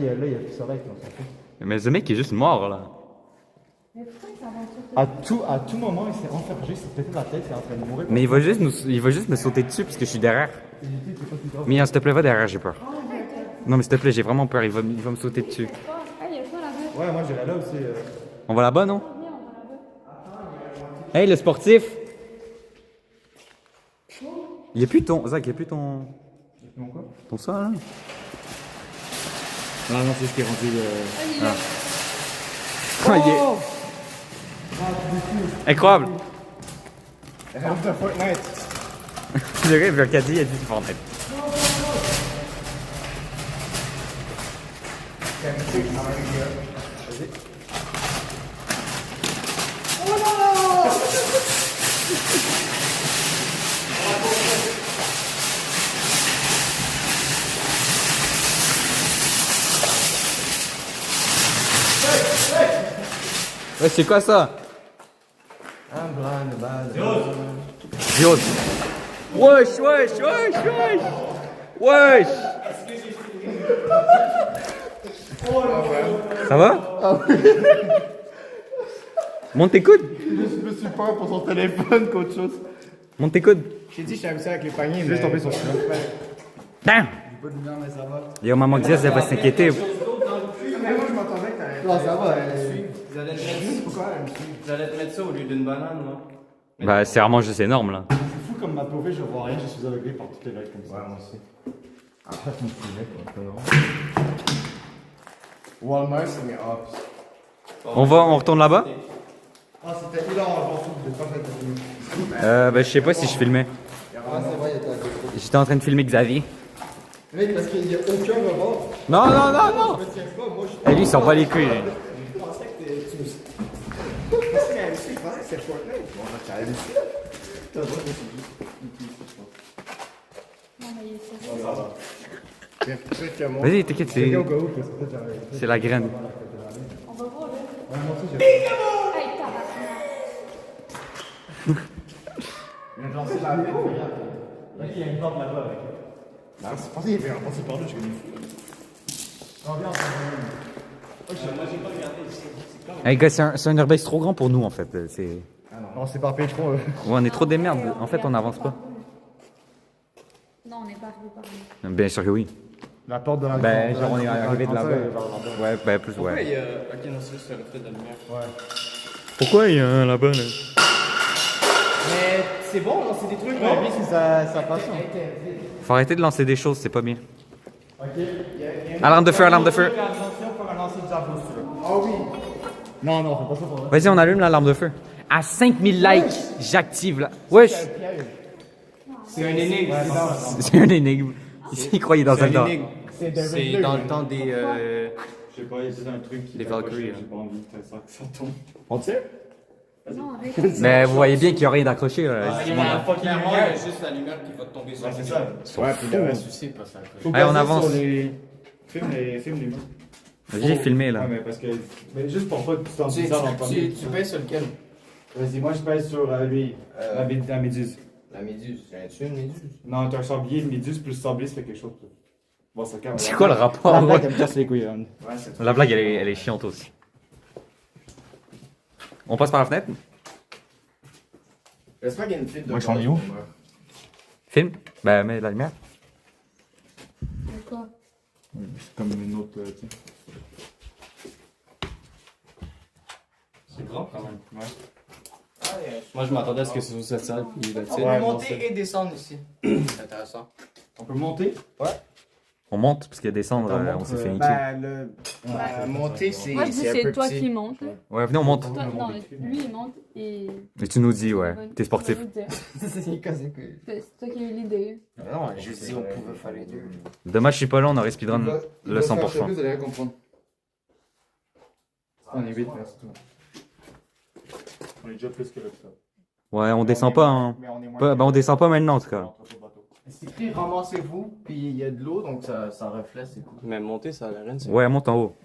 a plus ça, là, on s'en fout. Mais ce mec est juste mort, là. Mais pourquoi il s'avance sur À tout moment, il s'est enfermé, il s'est pété la tête, il est en train de mourir. Mais il va juste me sauter dessus parce que je suis derrière. Mia, s'il te plaît, va derrière, j'ai peur. Non, mais s'il te plaît, j'ai vraiment peur, il va me sauter dessus. toi? Ah, il y a quoi là-bas? Ouais, moi j'irai là aussi. On va là-bas, non? Viens, on va là-bas. Hey, le sportif! Il n'y a plus ton. Zach, il n'y a plus ton. Mon quoi? Ton ça, là? Non, non, c'est ce qui est rendu le. Ah, il est là. Ah, il est- Incroyable! Rêve de Fortnite. Le gars, il veut un caddie, il a dit Fortnite. Ouais, c'est quoi ça? Dios. Wesh, wesh, wesh, wesh! Wesh! Ça va? Monte tes coudes! Je me suis peur pour son téléphone qu'autre chose. Monte tes coudes! J'ai dit, je suis habitué avec les paniers, mais. Juste tomber sur le Damn! Pas de lumière, mais ça va. Yo, maman Diaz, elle va s'inquiéter. Mais moi, je m'attendais que t'allais. Non, ça va. Vous allez te mettre ça au lieu d'une banane, moi. Bah, c'est vraiment juste énorme là. C'est fou comme ma pauvre, je vois rien, je suis aveuglé par toutes les lights comme ça. Ouais, moi aussi. Ah, mon sujet, quoi. Walmart, c'est mes hops. On retourne là-bas? Ah, c'était hilarant, je m'en fous, je vais pas fait de Bah, je sais pas si je filmais. Ah, c'est vrai, il était à côté. J'étais en train de filmer Xavier. Mec, parce qu'il n'y a aucun rebord. Non, non, non, non! Je me tiens pas, moi je Et lui, il s'en bat les couilles. lui. Je pensais que c'était Fortnite. Bon, ça allait ici. Non, mais il est sérieux. Vas-y, t'inquiète, c'est la graine. On va voir, là. Hey, tabarnak. Il vient de lancer la fête, regarde. Il y a une porte là-bas. Non, c'est pensé qu'il y avait un passé par là, je connais. Non, viens, Hey, gars, c'est un airbase trop grand pour nous en fait. C'est... non, c'est pas payé trop. Ouais, on est trop des merdes. En fait, on n'avance pas. Non, on n'est pas arrivé par là. Bien sûr que oui. La porte de la Ben, genre, on est arrivé de là-bas. Ouais, ben, plus, Pourquoi ouais. il y a. Ok, non, c'est juste le reflet de la lumière. Pourquoi il y a un là-bas, là? Mais c'est bon, non, c'est des trucs. Ouais, lui, si ça passe. Faut arrêter de lancer des choses, c'est pas bien. Ok. Alarme de feu, alarme de feu. Attention pour un lancer de javelot, si tu veux. Ah oui. Non, non, fais pas ça pour vrai. Vas-y, on allume l'alarme de feu. À 5000 likes, j'active là. Wesh! C'est un énigme. C'est une énigme. Il croyait dans C'est un Zelda. énigme. C'est dans le temps des. Je sais pas, il y a peut-être un truc qui Les est Valkyries, accroché, j'ai pas envie de faire ça que ça tombe. On tire? Non, arrête. Mais vous voyez bien qu'il n'y a rien d'accroché là. Clairement, il y a juste la lumière qui va te tomber sur Ouais, c'est ça. Ouais, puis le reste aussi, pas ça. Faut Allez, on gazer avance. sur les... Filme les mains. J'ai filmé là. Ouais, mais parce que... Mais juste pour pas que tu t'en Tu bizarre en premier. pèses sur lequel? Vas-y, moi je pèse sur lui, la méduse. La méduse. J'ai une méduse. Non, t'as un sablier, une méduse plus sablier, ça fait quelque chose. Bon, ça calme. C'est quoi le rapport? La blague, elle me casse les couilles. Hein. Ouais, c'est La blague, elle est chiante aussi. On passe par la fenêtre? J'espère qu'il y a une fuite de Moi, je suis en gaz, où? on meurt. Filme? Ben, mets la lumière. Pourquoi? C'est comme une autre, tu sais. C'est grand quand même. Ouais. Moi, je m'attendais à ce que ce soit cette salle. Puis On peut monter et descendre ici. C'est intéressant. On peut monter? On monte, parce que descendre, on s'est fait niquer. Monter, c'est Moi, je dis c'est un c'est peu toi petit. qui montes. là. Ouais, venez, on monte. Toi, non, lui, il monte et. Et tu nous dis, ouais, t'es sportif. Je vais vous dire. C'est cassé que. C'est toi qui as eu l'idée. Non, je dis on pouvait faire les deux. Dommage, je suis pas là, on aurait speedrun le 100%. Vous allez rien comprendre. On est vite, merci. On est déjà plus que le ça. Ouais, on descend pas, hein. Mais on est moins. Ben, on descend pas maintenant, en tout cas. C'est écrit ramassez-vous, puis il y a de l'eau, donc ça reflète, c'est cool. Mais monter, ça a l'air c'est. Ouais, monte en haut.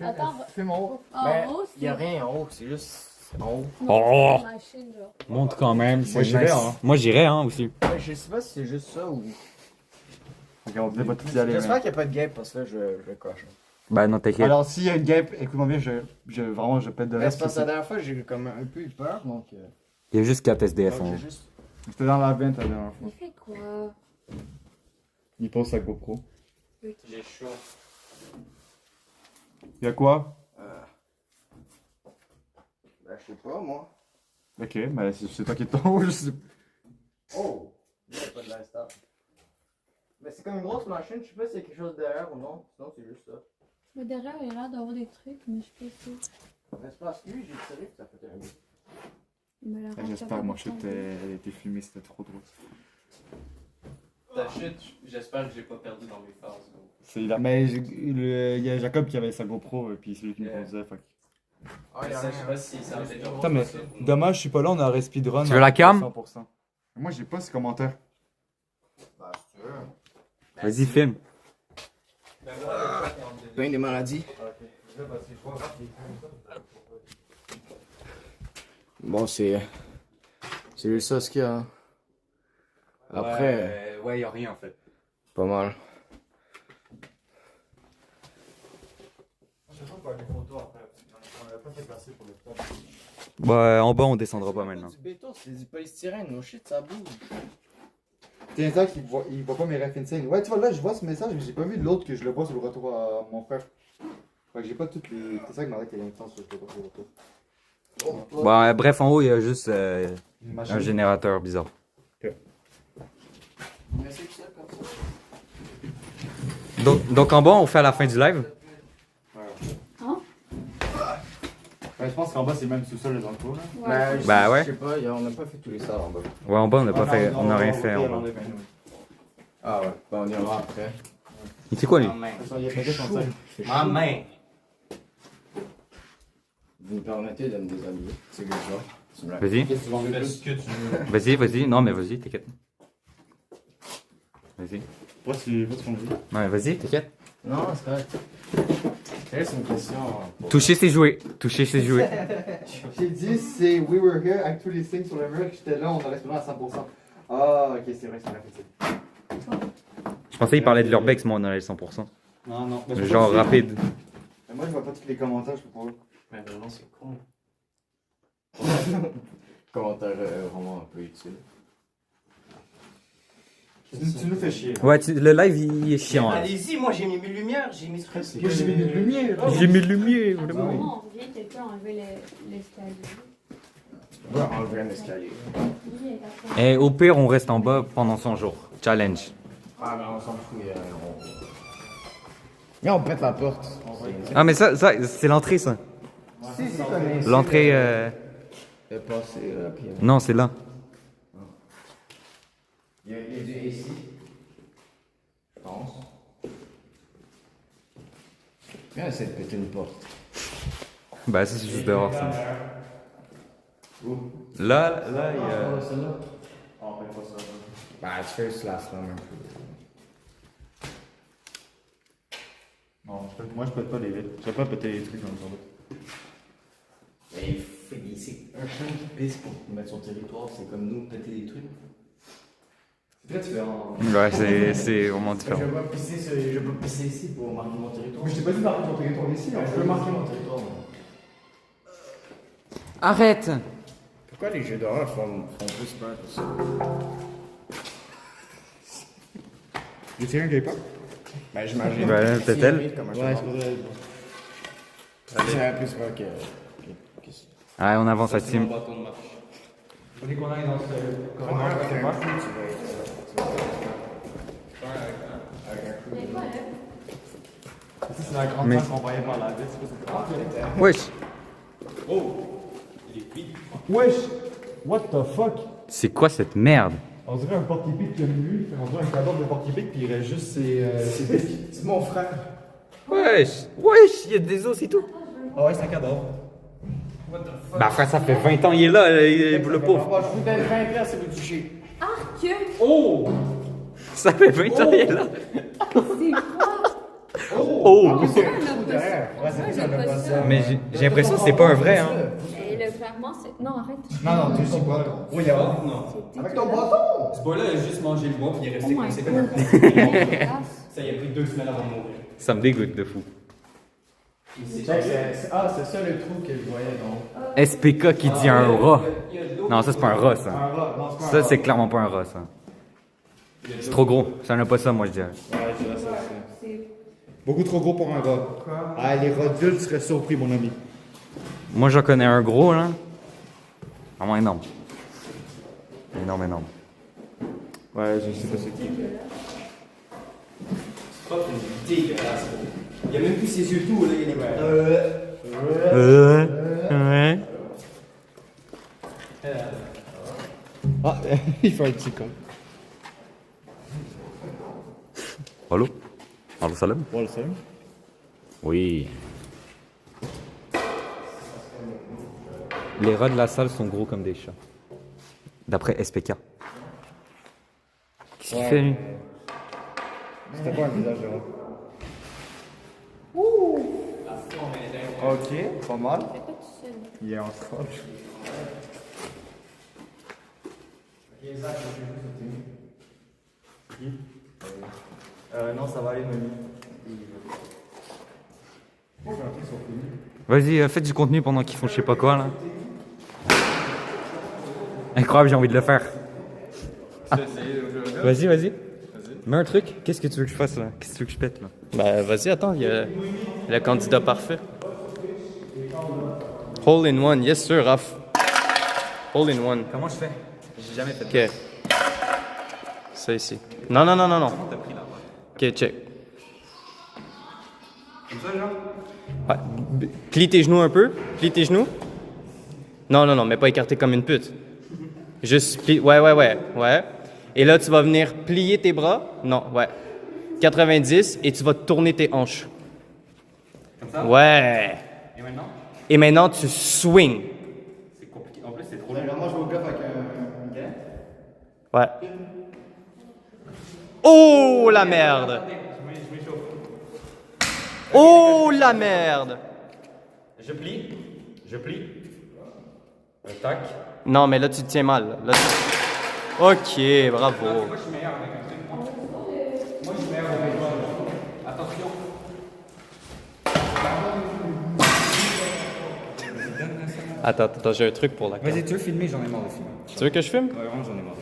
Attends, Fais mon haut. Mais en haut, il y a rien en haut, c'est juste en haut. Oh! c'est une machine, genre. Monte quand même, c'est Moi, j'irais, nice. hein. Moi, j'irais, hein, aussi. Ouais, je sais pas si c'est juste ça ou. Regarde, on va tout y aller. J'espère mais- qu'il n'y a pas de gap parce que là je coche. Ben, non, t'inquiète. Alors, s'il y a une gap, écoute-moi bien, vraiment, je pète de Mais reste. c'est parce que la dernière fois j'ai comme un peu eu peur donc. Il y a juste 4 SDF en donc haut. j'ai juste. C'était dans la vente la dernière fois. Il fait quoi? Il pose sa GoPro. J'ai chaud. Il y a quoi? Ben je sais pas moi. Ok, ben c'est toi qui est en haut, je sais. Oh! Il n'y a pas de l'instant. Mais c'est comme une grosse machine, je sais pas s'il y a quelque chose derrière ou non, sinon c'est juste ça. Mais derrière, il a l'air d'avoir des trucs, mais je sais pas si. Mais c'est parce que lui j'ai tiré que ça fait un bruit. Il me l'a rendu J'espère, pas mon pour chute, tomber. elle a été filmée, c'était trop drôle. Ta chute, j'espère que j'ai pas perdu dans mes phases. C'est la... Mais il y a Jacob qui avait sa GoPro, et puis c'est lui qui me conduisait. Fait que- Ah, il y a Ça, je sais rien. pas si ça a déjà. Putain, mais dommage, je suis pas là, on a un speedrun. Tu veux la cam? 100%. Moi, j'ai pas ces commentaires. Bah si tu veux. Vas-y, filme. Plein des maladies. Bon, c'est juste ça ce qu'il y a. Hein. Après, Ouais, y a rien en fait. pas mal. Ouais, en bas, on descendra pas maintenant. Du béton, c'est du polystyrène, no shit, ça bouge. Tiens, Zach, il voit pas mes refs insane. Ouais, tu vois, là, je vois ce message, mais j'ai pas vu l'autre que je le vois sur le retour à mon frère. Fait que j'ai pas toutes les. C'est ça qui m'a dit qu'il y a une chance sur le retour. Bon, bref, en haut, il y a juste Une machine. Un générateur bizarre. Donc en bas, on fait à la fin du live. Hein? Ouais, je pense qu'en bas, c'est même sous-sol les enclos. Là. Ouais. Bah ouais. Je sais pas, on n'a pas fait tous les salles en bas. Ouais, en bas, on n'a pas fait, on n'a rien fait en bas. Ah ouais, ben on ira après. Il fait quoi lui? Ma main. Il y a peut-être en salle. Ma main. Vous me permettez de me déshabiller? C'est quelque chose. Vas-y, Qu'est-ce que tu vas enlever Fais plus? ce que tu veux. vas-y. Non, mais vas-y, t'inquiète. Vas-y. Pourquoi tu veux ce qu'on dit? Ouais, vas-y, t'inquiète. Non, c'est correct. C'est une question. Toucher ses jouets. Toucher ses jouets. J'ai dit, c'est We Were Here avec tous les signes sur le mur, que j'étais là, on a l'expérience à 100%. Ah, ok, c'est vrai, c'est vrai. Je pensais qu'il parlait de l'urbex, moi on allait 100%. Non, non. Genre rapide. Mais moi, je vois pas tous les commentaires, je peux pas. Mais vraiment, c'est con. Commentaire vraiment un peu utile. Tu nous fais chier. Ouais, le live il est chiant. Là. Allez-y, moi j'ai mis mes lumières, j'ai mis ce Moi, j'ai mis de lumière. J'ai mis le lumière. À ce moment, on revient, quelqu'un a enlevé l'escalier. On va enlever un escalier. Oui, attends. Et au pire, on reste en bas pendant 100 jours. Challenge. Ah, mais on s'en fout. Mais on pète la porte. Ah, mais ça c'est l'entrée, ça. Si, connais. L'entrée. Le passé, là, puis. Non, c'est là. Il y a du ici. Je pense. Viens essayer de péter une porte. Bah, ça, c'est juste dehors, ça. Là, il y a. celle-là. On fait pas ça. Bah, tu fais un slash là, un peu. Non, moi, je pète pas les vitres. Je vais pas péter les trucs dans le toilette. Mais c'est un chien qui pisse pour mettre son territoire, c'est comme nous, péter des trucs. C'est très différent. Ouais, c'est vraiment différent. Je vais pas pisser ici pour marquer mon territoire. Mais je t'ai pas dit de marquer ton territoire ici, Je peux marquer mon territoire, moi. Arrête! Pourquoi les jeux d'horreur font plus peur que ça? J'ai tiré un gay pas? Ben, j'imagine. Ouais, que peut-être si elle. vite comme un Ouais, cheval, c'est vrai. ça fait plus peur que. Ouais, on avance à team. Mon bâton de marche. Dès qu'on arrive dans ce Comment avec un coup, tu vas être. Mais quoi, là? c'est la grande Mais- face qu'on voyait par la vitre. C'est pas ça. Wesh! Wesh! What the fuck? C'est quoi cette merde? On dirait un porte-épique qui a lui, on dirait un cadavre de porte-épique, puis il reste juste ses pics. C'est mon frère. Wesh! Il y a des os et tout. Ah ouais, c'est un cadavre. Bah, frère, ça fait 20 ans il est là, le pauvre. Je vous donne 20 piastres si vous touchez. Arc! Ça fait 20 ans il est là. C'est quoi? Oh! C'est un trou derrière. Ouais, c'est plus un opposant. Mais j'ai l'impression que c'est pas un vrai, hein. Et le clairement, c'est. Non, arrête. Non, non, tu sais pas. Oui, il y a. C'est Avec ton bâton! Ce bois-là a juste mangé le bois puis il est resté Oh my coincé God. comme un con. dégueulasse. Ça y a pris 2 semaines avant de mourir. Ça me dégoûte de fou. C'est ça le trou que je voyais donc. SPK qui dit un rat. Non, ça c'est pas un rat, ça. Un rat. Non, c'est pas un Ça rat. c'est clairement pas un rat, ça. C'est trop gros. Ça n'a pas ça, moi je dirais. Ouais, c'est vrai, ça. C'est. Beaucoup trop gros pour un rat. Ah, les rats adultes seraient surpris, mon ami. Moi j'en connais un gros, là. Vraiment énorme. Énorme. Ouais, je sais pas c'est qui. C'est pas dégueulasse. Il y a même plus ses yeux tout là, il est Ouais. Ah, il fait un petit con. Allô? Allô, salam? Ouais, le seul. Oui. Les rats de la salle sont gros comme des chats. D'après SPK. Qu'est-ce qu'il fait, lui? C'était pas un visage de rat. Ok, pas mal. Fais pas tout seul. Il est en scotch. Non, ça va aller, mamie. Vas-y, faites du contenu pendant qu'ils font je sais pas quoi, là. Incroyable, j'ai envie de le faire. Vas-y. Mets un truc. Qu'est-ce que tu veux que je fasse, là? Qu'est-ce que tu veux que je pète, là? Ben vas-y, attends, il y a le candidat parfait. Hole in one, yes sir, Raph. Hole in one. Comment je fais? J'ai jamais fait. Ok. Ça ici. Non, non, non, non, non. T'as pris là. Ok, check. Comme ça, genre? Ouais. Plie tes genoux un peu. Plie tes genoux. Non, non, non, mais pas écarté comme une pute. Juste plie. Ouais, ouais, ouais. Ouais. Et là, tu vas venir plier tes bras. Non, ouais. 90 et tu vas tourner tes hanches. Comme ça? Ouais. Et maintenant? Et maintenant, tu swings. C'est compliqué. En plus, c'est trop long. Moi, je vais au golf avec un gars. Ouais. Oh la merde! Je m'échauffe. Oh la merde! Je plie. Je plie. Tac. Non, mais là, tu te tiens mal. Là, tu- Ok, bravo. Moi, je suis meilleur avec un truc. Moi, je suis meilleur avec un truc. Attention. Attends, attends, j'ai un truc pour la carte. Vas-y, tu veux filmer? J'en ai marre de filmer. Tu veux que je filme? Ouais, vraiment, j'en ai marre.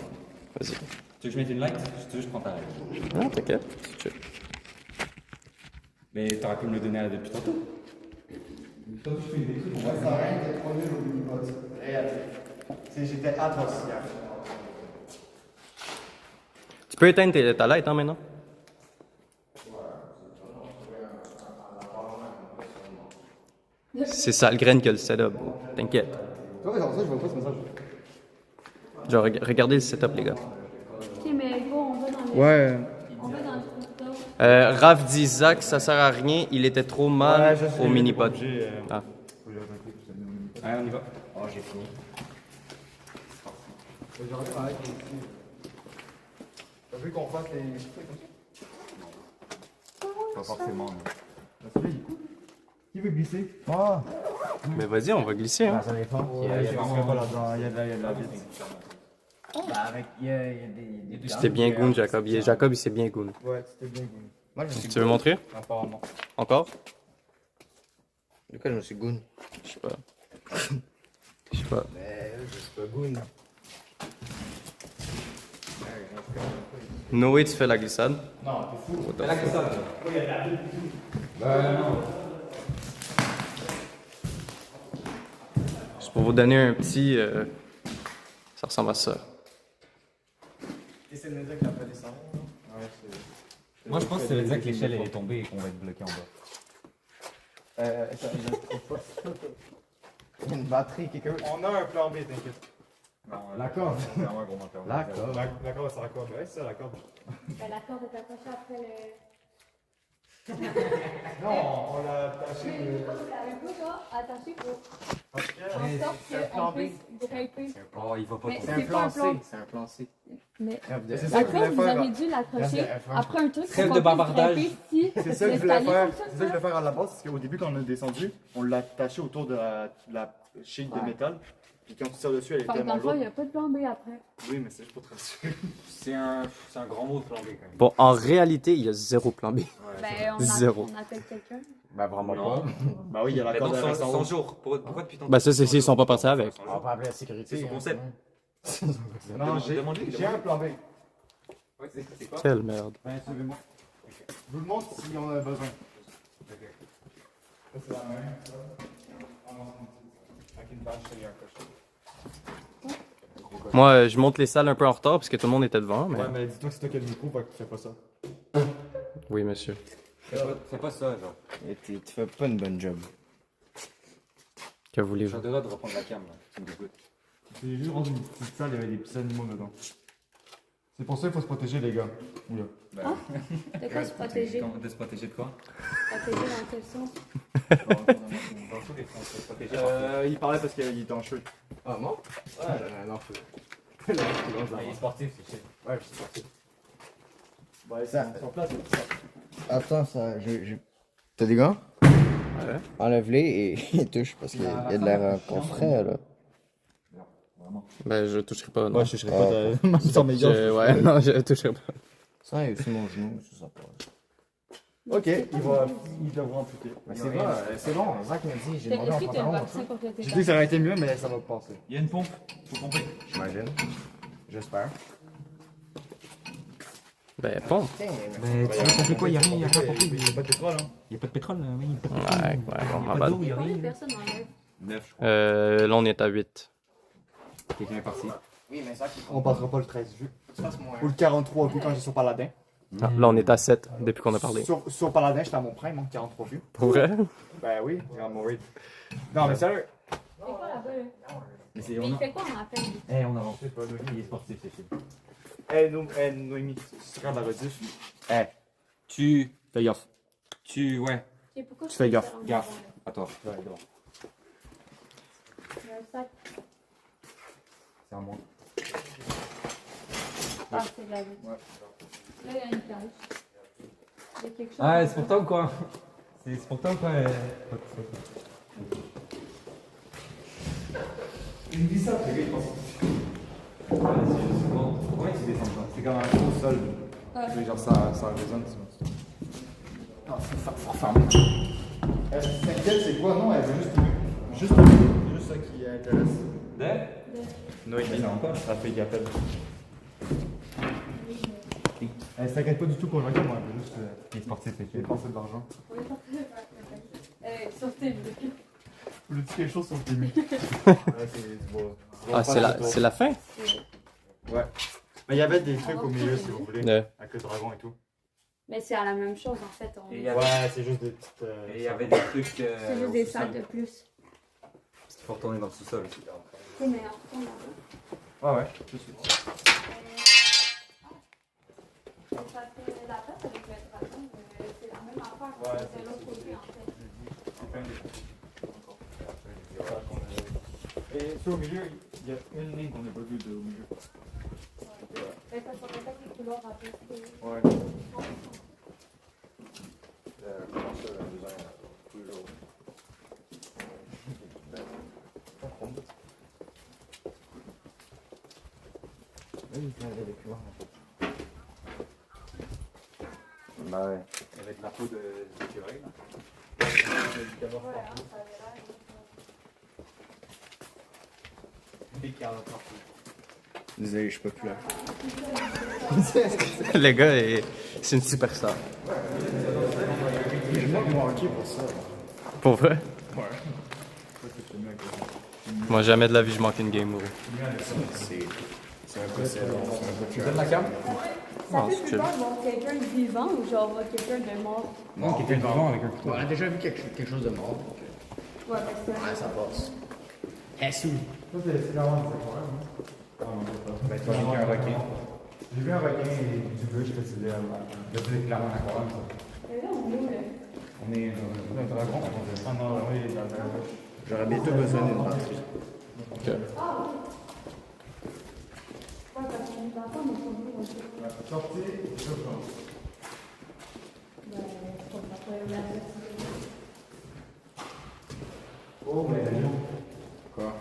Vas-y. Tu veux que je mette une light? Si tu veux, je prends ta light. Non, t'inquiète. Tu- Mais t'aurais pu me le donner depuis tantôt. Ça n'a rien d'être trop nul au mini-pot. Réel. J'étais atroce hier. Tu peux éteindre ta light, hein, maintenant? C'est Salgraine qui a le setup. T'inquiète. Toi, genre ça, je vois pas ce message. Genre, regardez le setup, les gars. Ok, mais go, on va dans le. Ouais. On va dans le TikTok. Raph dit Zach, ça sert à rien, il était trop mal au mini-pod. Ah. Allez, on y va. Oh, j'ai fini. T'as vu qu'on fasse les trucs comme ça? Pas forcément. Qui veut glisser? Ah! Mais vas-y, on va glisser, hein. Ça dépend. Il y a pas là-dedans. Il y a de la vitre. C'était bien goon, Jacob. Jacob, il s'est bien goon. Ouais, c'était bien goût. Moi, je me suis Tu veux montrer? Apparemment. Encore? De quoi je me suis goon? Je sais pas. Je sais pas. Mais je suis pas goon. Noé, tu fais la glissade? Non, t'es fou. What the La fuck? glissade. Non. Juste pour vous donner un petit... ça ressemble à ça. Et c'est le qui a pas descendu. Ouais, c'est. Moi, je pense que ça veut dire que l'échelle est tombée et qu'on va être bloqué en bas. Ça, je trouve pas. Il y a une batterie, quelqu'un. On a un plan B, t'inquiète. La corde. C'est vraiment un gros menteur. La corde. La corde, c'est la corde. Ouais, c'est ça, la corde. Ben, la corde est attachée après le. Non, on l'a attaché. Mais vous l'avez pas, toi, attaché pour Parce que. en sorte qu'on puisse grimper. Oh, il va pas Mais tomber. C'est un c'est pas plan un C. plan. C'est un plan C. Mais C'est ça la que je corde, voulais vous faire. auriez dû l'accrocher après un truc Trêve pour de qu'on puisse bavardage. grimper si C'est ça que je voulais l'escalier faire. fonctionne C'est ça que je voulais faire à la base, parce qu'au début, quand on a descendu, on l'a attaché autour de la sheet de métal. Puis quand tu tires dessus, elle est Fait que tellement dans le fond, il lourde. n'y a pas de plan B après. Oui, mais c'est juste pour te rassurer. C'est un grand mot de plan B quand même. Bon, en réalité, il y a zéro plan B. Ben, Zéro. on appelle quelqu'un. Bah, vraiment Non. Bah oui, il y a la Mais corde bon, à reste en 100 haut. jours. Pourquoi depuis tantôt? Bah ça, c'est s'ils sont pas partis avec. On va pas appeler la sécurité. C'est son hein, concept. Non, Demande-lui. j'ai un plan B. Ouais, c'est quoi? Quelle merde. Ben, suivez-moi. Je vous le montre si on a besoin. Ça, c'est la main, ça. Ah non, avec une bâche, il y a un cochon. Moi, je monte les salles un peu en retard parce que tout le monde était devant, mais... Ouais, mais dis-toi que c'est toi qui as le micro, fait que tu fais pas ça. Oui, monsieur. Fais pas ça, genre. Et tu fais pas une bonne job. Que Je voulez-vous? suis de reprendre la cam, là. Tu me dégoûtes. J'ai juste rendu une petite salle, il y avait des petits animaux dedans. C'est pour ça qu'il faut se protéger, les gars. Oula. De quoi se protéger? De se protéger de quoi? Protéger dans quel sens? Dans tous les sens, se protéger. Il parlait parce qu'il était en chute. Ah, non? Ouais, non, faut. Il est sportif, c'est chiant. Ouais, je suis sorti. Bah, ils sont place, Attends, ça. T'as des gants? Ouais. Enlève-les et touche parce qu'il y a de l'air encore frais, là. Ben, je toucherai pas, non. Ouais, je serais pas ta. Ouais, non, je toucherai pas. Ça, il est sur mon genou, ça passe. Ok, il devra amputer. Mais c'est bon, Zach m'a dit, j'ai demandé Est-ce en que tu as un pantalon. vaccin contre le Je dis tétane? que ça aurait été mieux, mais ça va passer. Il y a une pompe. Faut pomper. J'imagine. J'espère. Ben, bon. Mais tu veux pomper quoi? Il y a rien, il y a rien à pomper. Il n'y a pas de pétrole, hein. Il y a pas de pétrole, oui. Il y a pas de Ouais, on m'en va. Combien de personnes enlèvent? 9, je crois. Là, on est à 8. Quelqu'un est parti. Oui, mais ça, On passera pas le 13 vues. tu fasses moins. Ou le 43 vues quand j'étais sur Paladin. Ah, là, on est à 7 depuis qu'on a parlé. Sur Paladin, j'étais à mon prime, donc 43 vues. Pour vrai? Ben oui, j'ai mon rate. Non, mais sérieux. C'est quoi là-bas, là? Mais c'est Mais il fait quoi en appel? lui? Eh, on avance pas, Noémie, il est sportif, c'est chill. Noémie, tu regardes la rediff. Tu fais gaffe. Ouais. Et pourquoi Tu fais je gaffe, fais ça en Gaffe. avant, là? Attends, je vais aller devant. Il y a un sac. C'est à moi. Ah, c'est de la vie. Là, il y a une planche. Il y a quelque chose. Ah, c'est pour toi ou quoi? C'est pour toi ou quoi? Il me dit ça, les gars, ils pensent. Comment tu descends ça? C'est comme un gros sol. Ouais. Genre ça résonne. Non, c'est fermé. Elle s'inquiète, c'est quoi? Non, elle veut juste c'est juste ça qui intéresse. Noémie, c'est encore. Ça fait qu'il appelle. Elle s'inquiète pas du tout pour le regard, moi, elle veut juste Il est sportif, c'est chill. dépenser de l'argent. On est parti de faire le sortez le Vous lui dites quelque chose sur tes murs. Ouais, c'est bon. Ah, c'est la fin? Ouais. Mais il y avait des trucs au milieu, si vous voulez. Ouais. Avec le dragon et tout. Mais c'est à la même chose en fait. Et il y avait- Ouais, c'est juste des petites. Et il y avait des trucs. C'est juste des salles de plus. Parce qu'il faut retourner dans le sous-sol aussi. C'est meilleur. On a- Ouais, ouais, tout de suite. Ça fait la tête avec le dragon, c'est la même affaire. Ouais, C'est de l'autre côté en fait. Et ça au milieu, il y a une ligne qu'on n'a pas vue de au milieu. Mais ça serait pas que les couleurs à tester. Ouais. Comment ça, le design, toujours. Bah ouais. Avec la peau d'écureuil. Ouais, hein, ça avait l'air. Désolé, je peux plus là. Le gars, c'est une superstar. Je manque mon hockey pour ça. Pour vrai? Moi, jamais de la vie, je manque une game, gros. C'est un peu c'est Tu donnes la cam? Ça Ah, fait c'est plus chill. peur de voir quelqu'un de vivant ou genre voir quelqu'un de mort? Non, quelqu'un de vivant avec un couteau. On a déjà vu quelque chose de mort. Ouais, parce que. Ouais, ça passe. c'est vraiment Ben, tu vas voir un requin. J'ai vu un requin et du bleu, je sais pas si c'est clairement un aquarium, ça. Mais là, on est où là? On est dans un dragon. Ah non, oui, dans le. J'aurais bientôt besoin d'une batterie. Ok. Ouais, parce qu'on est ensemble, mais on est où? Sortie, je pense. Ben, c'est pas la Oh, mais. Quoi?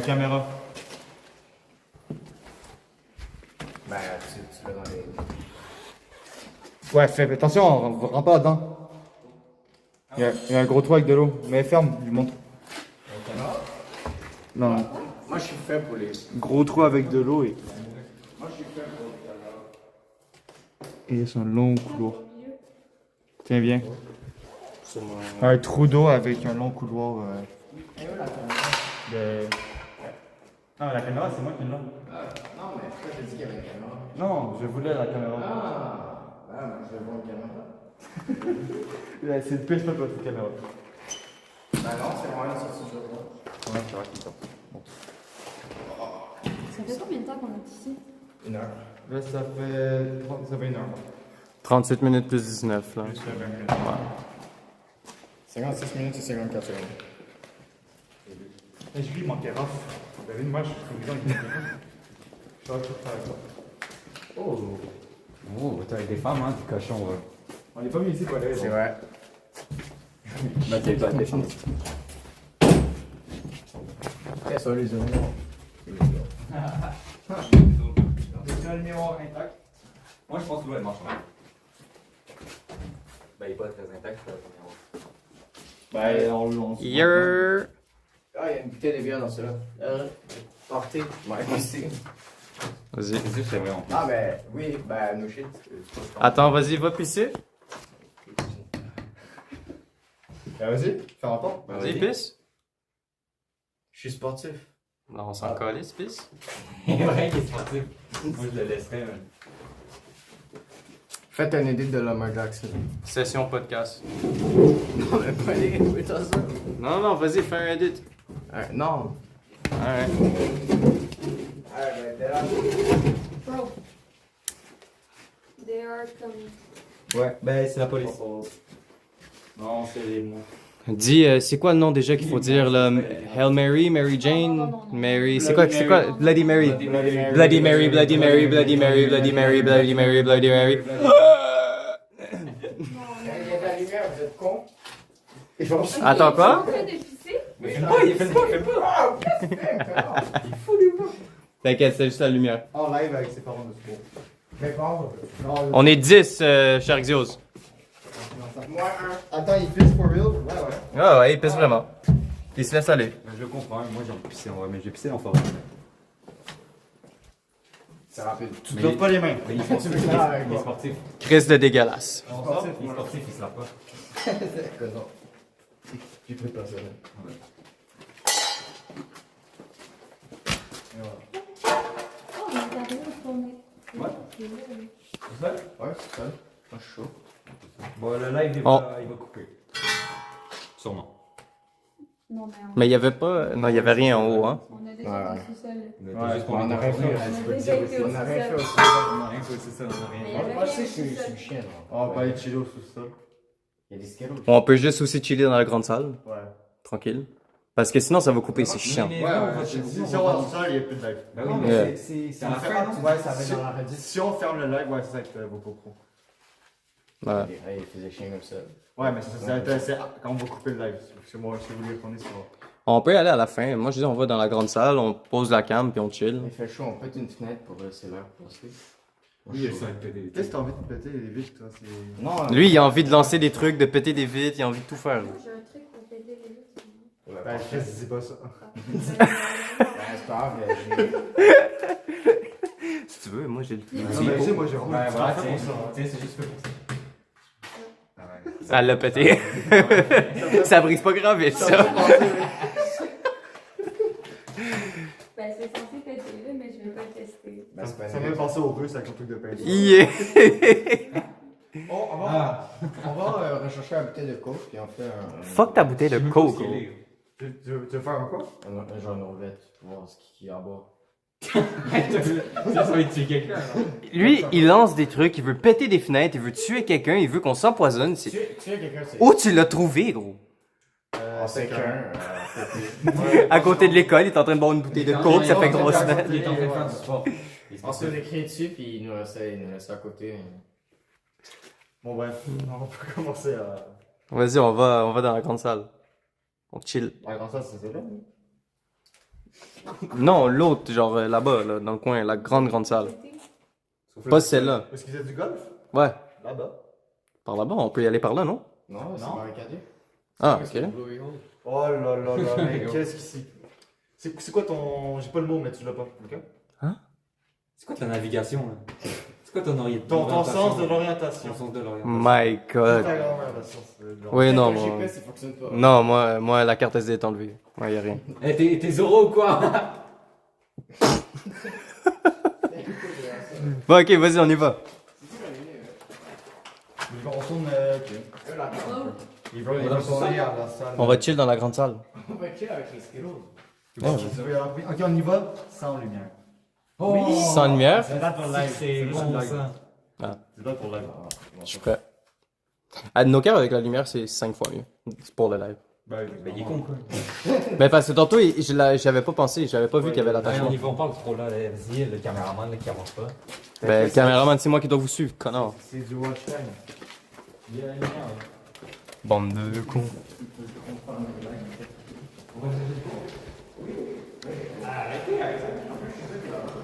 Caméra. Ben, tu vas dans les. Ouais, fais attention, rentre pas là-dedans. Il y a un gros trou avec de l'eau. Mais ferme, lui montre. Non, non. Moi, je suis fait pour les. Gros trou avec de l'eau et. Moi, je suis fait pour les caméras. Et c'est un long couloir. Tiens, viens. C'est moi. Un trou d'eau avec un long couloir. Non, la caméra, c'est moi qui l'ai. Non, mais pourquoi t'as dit qu'il y avait une caméra? Non, je voulais la caméra. Ah, mais je vais voir une caméra. C'est le pire spot pour cette caméra. Ben non, c'est vraiment une sortie de jeu. Ouais, c'est vrai qu'il sort. Ça fait combien de temps qu'on est ici? 1 heure. Là, ça fait une heure. 38 minutes plus 19, là. Plus 20 minutes. Ouais. 56 minutes et 54 secondes. Et je vis mon terrasse. Vous avez une moi, je suis comme dans une terrasse. Je vais tout faire avec ça. Oh, t'as avec des femmes, hein, du cochon, ouais. On n'est pas mis ici pour aller. C'est vrai. Bah, t'es pas défendu. Après ça, les oignons. C'est un numéro intact. Moi, je pense que l'eau, elle marche mal. Ben, il est pas très intact, c'est la première fois. On Yer! Ah, il y a une bouteille de bière dans cela. Portez. Ouais, aussi. Vas-y. C'est sûr que c'est vrai, en plus. Ah, ben, oui, ben, no shit. Attends, vas-y, va pisser. Vas-y, fais rapport. Vas-y, pisse. Je suis sportif. Non, on s'en calisse, pisse. Ouais, il est sportif. Moi, je le laisserais. Faites un edit de Lamar Jackson. Session podcast. Non, mais pas les oui, t'as ça. Non, non, vas-y, fais un edit. Non. Alright. Bro. They are coming. Ouais, ben c'est la police. Non, c'est les mots. Dis, c'est quoi le nom déjà qu'il faut dire là? Hail Mary, Mary Jane, Mary. C'est quoi? Bloody Mary. Bloody Mary, Bloody Mary, Bloody Mary, Bloody Mary, Bloody Mary, Bloody Mary. Il y a de la lumière, vous êtes cons. Attends, quoi? Tu es en train de pisser? Mais fais pas. T'inquiète, c'est juste la lumière. En live avec ses parents de secours. Mais bon, non, On est 10, cher Xios. Moi, un. attends, il pisse for real? Ouais, ouais. Ah ouais, il pisse vraiment. Il se laisse aller. Ben, je comprends, moi j'ai envie de pisser en vrai, mais j'ai pissé en forêt. C'est rapide. Tu Mais- te laves pas les mains. Mais il est sportif, Tu veux faire avec il est moi. sportif. Chris de dégueulasse. Il est sportif, il se lave pas. Non. J'ai pris personnel. Oh, mais t'as rien tourné. Ouais. Ouais, c'est ça. Moi, je suis chaud. Bon, le live il Oh. va couper. Sûrement. Non, mais Mais il y avait pas. Non, il y avait rien en haut, hein. on a déjà Ouais. été sous-sol. Mais Ouais, juste pour on les a rien contrôler, fait. hein. On a déjà été au On a rien fait sous-sol. aussi. On a rien fait, c'est ça, on a Mais il y rien. avait Moi, je sais, rien je suis sous-sol. chien. On va pas aller chiller au sous-sol. Il y a des scalos. On peut juste aussi chiller dans la grande salle, Ouais. tranquille. Parce que sinon, ça va couper, c'est chiant. Mais Ouais, non, on ouais. va Si chez on va au sous-sol, il n'y a plus de live. Bah oui, mais Ouais. c'est à la fin, non? Ouais, ça va être dans la redite. Si on ferme le live, ouais, c'est ça que vaut pas pro. Ouais. Il faisait chien comme ça. Ouais, mais c'est quand on va couper le live. Si moi, si vous voulez retourner, c'est pas. On peut y aller à la fin. Moi, je dis, on va dans la grande salle, on pose la cam, puis on chill. Il fait chaud, on pète une fenêtre pour laisser l'air passer. Oui, ça va être pété. Qu'est-ce que t'as envie de péter les vitres, toi? C'est. Non, Lui, il a envie de lancer des trucs, de péter des vitres, il a envie de tout faire. Moi, j'ai un truc pour péter les vitres. Ben, Chris, dis pas ça. c'est pas grave, Si tu veux, moi, j'ai le Non, mais tu sais, moi, j'ai vraiment Ouais, une voilà, petite affaire pour ça. tiens, c'est juste fait pour ça. Ah ouais. Elle l'a pété. Ça brise pas grave vite, ça. Ben, c'est censé péter là, mais je vais pas le tester. Ben, c'est pas Ça m'a pensé aux Russes avec un truc de peinture. Yeah. On va rechercher un bouteille de coke, puis on fait un. Fuck ta bouteille de coke, gros. Tu veux faire un quoi? Un genre Norvège, pour voir ce qu'il y a en bas. Ça va tuer quelqu'un, là. Lui, il lance des trucs, il veut péter des fenêtres, il veut tuer quelqu'un, il veut qu'on s'empoisonne. Tu sais, quelqu'un, c'est. Où tu l'as trouvé, gros? C'est qu'un. À côté de l'école, il est en train de boire une bouteille de coke, ça fait grosse semaine. Il est en train de faire du sport. On s'est écrit dessus, puis il nous restait à côté. Bon, bref, on peut commencer à. Vas-y, on va dans la grande salle. On chill. Ouais, comme ça, c'est là. Non, l'autre, genre là-bas, là, dans le coin, la grande salle. Pas celle-là. Est-ce qu'ils faisaient du golf? Ouais. Là-bas. Par là-bas, on peut y aller par là, non? Non, c'est Non. barricadé. Ah, C'est ok. Blue Eagle. Oh là là là, mais qu'est-ce qui c'est quoi ton. J'ai pas le mot, mais tu l'as pas. Ok? C'est quoi ta navigation, là? C'est quoi ton Ton sens de l'orientation. Ton sens de l'orientation. My god. Ta grand-mère, la science de l'orientation. Oui, non, Le moi. GPS, il fonctionne pas. Non, moi, la carte SD est enlevée. Ouais, y a rien. Eh, t'es Zoro ou quoi? Bon, ok, vas-y, on y va. On tourne. Il va tourner à la salle. On va chill dans la grande salle. On va chill avec les scalos. Ok, on y va sans lumière. Sans lumière, C'est là pour le live. C'est bon, ça. C'est là pour le live. je suis prêt. À nos cœurs avec la lumière, c'est 5 fois mieux. C'est pour le live. Ben, il est con, quoi. Mais parce que tantôt, j'avais pas pensé, j'avais pas vu qu'il y avait Ouais, l'attachement. on y va, on parle trop là. Vas-y, le caméraman là, qui avance pas. Ben, le caméraman, c'est moi qui dois vous suivre, connard. C'est du watch time. Il y a la lumière, Bande de cons.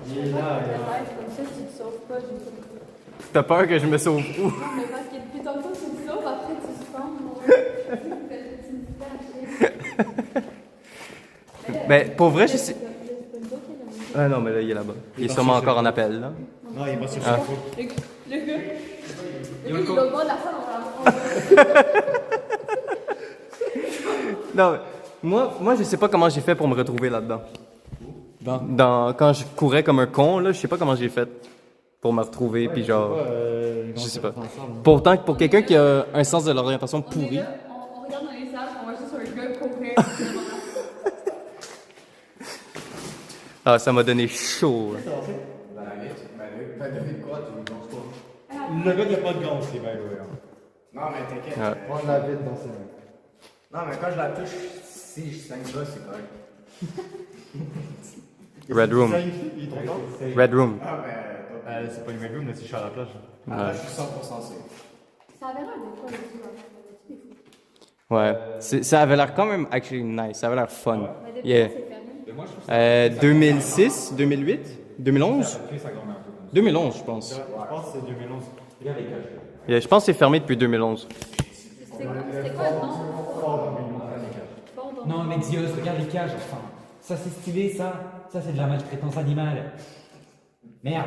Il est là, comme ça, tu te sauves pas. T'as peur que je me sauve où? Non, mais parce que depuis tantôt, tu te sauves, après, tu te formes. Ben, pour vrai, je sais. Ah non, mais là, il est là-bas. Il est sûrement encore en appel, là. Non, il est pas sur Ah. Le gars, il doit voir la femme. Non, mais moi, je sais pas comment j'ai fait pour me retrouver là-dedans. quand je courais comme un con, là, je sais pas comment j'ai fait pour me retrouver, puis genre, je sais pas. Pourtant, pour quelqu'un qui a un sens de l'orientation On est pourri, là, on regarde dans les salles, on voit juste un gars courir. ah, ça m'a donné chaud. là. Le gars qui a pas de gants, c'est bien, ouais. Non, mais t'inquiète. Ouais. Prends la vite dans ses mains. Non, mais quand je la touche, si je saigne pas, c'est correct. Red Room. Il est trop tard. Red Room. Ah, mais C'est pas une Red Room, là, c'est je suis à la plage. là, je suis 100% sûr. Ça avait l'air de quoi, les deux? Ouais. Ça avait l'air quand même actually nice. Ça avait l'air fun. Mais depuis Yeah. quand c'est fermé? 2006, 2008, 2011? 2011, je pense. Je pense que c'est 2011. Yeah, je pense que c'est fermé depuis 2011. C'était quoi le nom? Bon, Non, mec, Zios, regarde les cages, enfin. Ça, c'est stylé, ça. Ça, c'est de la maltraitance animale. Merde.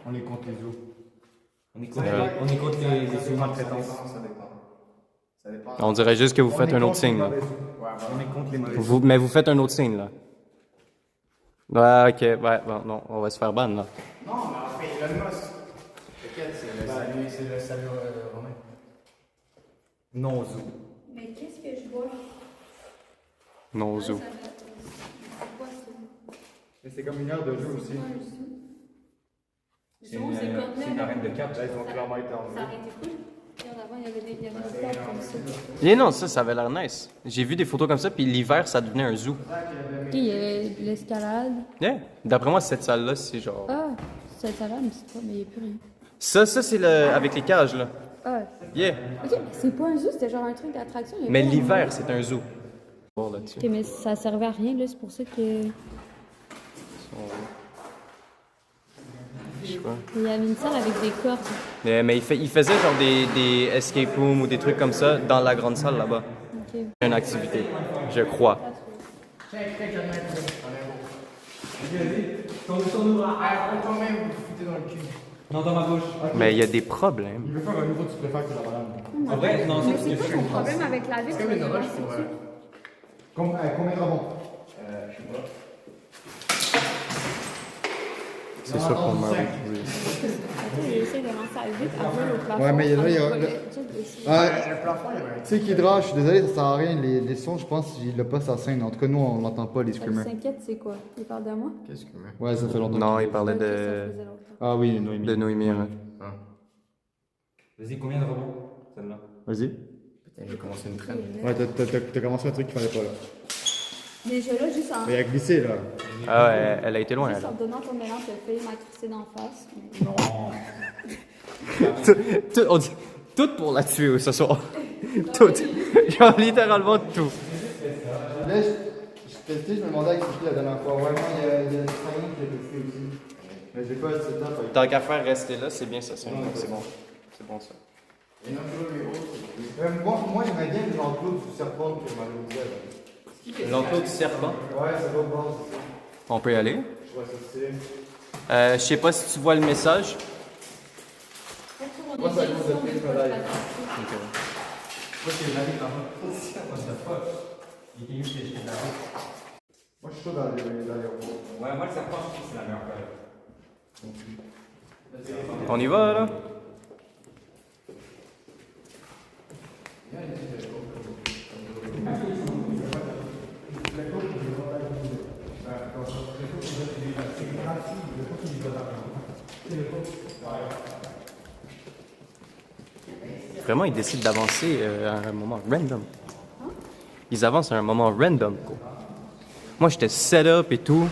On les compte les os. On est contre les sous-maltraitances. Ça dépend. Ça dépend. On dirait juste que vous faites un autre signe. Là. On est contre les mauvais. Mais vous faites un autre signe, là. Ouais, ok, ouais, bon, non, on va se faire ban, là. Non, mais en fait, Elon Musk. T'inquiète, c'est le salut romain. Non, Zou. Mais qu'est-ce que je vois? Non, zoo. C'est quoi ça? Mais c'est comme une heure de jeu aussi. C'est une arène de cartes. Là, ils ont clairement été en Ça aurait été cool. Regarde, avant, il y avait des portes comme ça. Et non, ça avait l'air nice. J'ai vu des photos comme ça, puis l'hiver, ça devenait un zoo. Ok, il y avait de l'escalade. Yeah. D'après moi, cette salle-là, c'est genre... Ah, c'est l'escalade, mais c'est pas, mais il n'y a plus rien. Ça c'est le... avec les cages, là. Ah, Yeah. ok, mais c'est pas un zoo, c'était genre un truc d'attraction. il y a Mais pas l'hiver, c'est un zoo. Bon, là-dessus. Ok, mais ça servait à rien, là, c'est pour ça que. Je sais pas. Il y avait une salle avec des cordes. Mais il faisait genre des escape rooms ou des trucs comme ça dans la grande salle là-bas. Ok. Une activité, je crois. Non, dans ma bouche. Mais il y a des problèmes. Il veut faire un nouveau, tu préfères que la banane. En vrai, non, Mais ça, c'est quoi ton problème avec la vitre? C'est comme une roche pour. Combien de rebonds? Je sais pas. C'est sûr qu'on meurt. J'essaie de lancer la vitre avant le plafond. Ouais, mais là, il y a- avant de- Ah, Le plafond, il y avait un. tu sais, Kidra, je suis désolé, ça sert à rien. Les sons, je pense qu'il l'a pas sa scène. En tout cas, nous, on l'entend pas, les Elle screamers. s'inquiète, c'est quoi? Il parle de moi? Qu'est-ce que. Ouais, ça fait longtemps. Non, il parlait Ok, ça de faisait longtemps. Ah oui, Noémie. Noémie. Ouais. Vas-y, combien de rebonds celle-là? Vas-y. Putain, j'ai commencé une traîne. Ouais, t'as commencé un truc qu'il fallait pas là. Déjà là, juste en, Mais il a glissé là. Ah ouais, elle a été loin, juste elle. en donnant ton mélange, t'as failli m'accrocher d'en face. On dit tout pour la tuer ce soir. Tout. Genre littéralement tout. Là, je testais, je me demandais avec qui la dernière fois. Ouais, moi, il y a une scène qui a testé aussi. Mais j'ai pas assez de temps. fait que- Tant qu'à faire rester là, c'est bien ça. C'est bon. C'est bon ça. Moi, j'aimais bien l'enclos du serpent que Mario disait. L'enclos du serpent. Ouais, ça va bon. On peut y aller. Je vois ça, c'est. Je sais pas si tu vois le message. Moi, ça cause de prise, mais là, moi, je suis chaud dans les ronds. Ouais, moi, le serpent, je trouve que c'est la meilleure période. On y va là. Vraiment, ils décident d'avancer à un moment random. Ils avancent à un moment random. Quoi. Moi, j'étais set up et tout.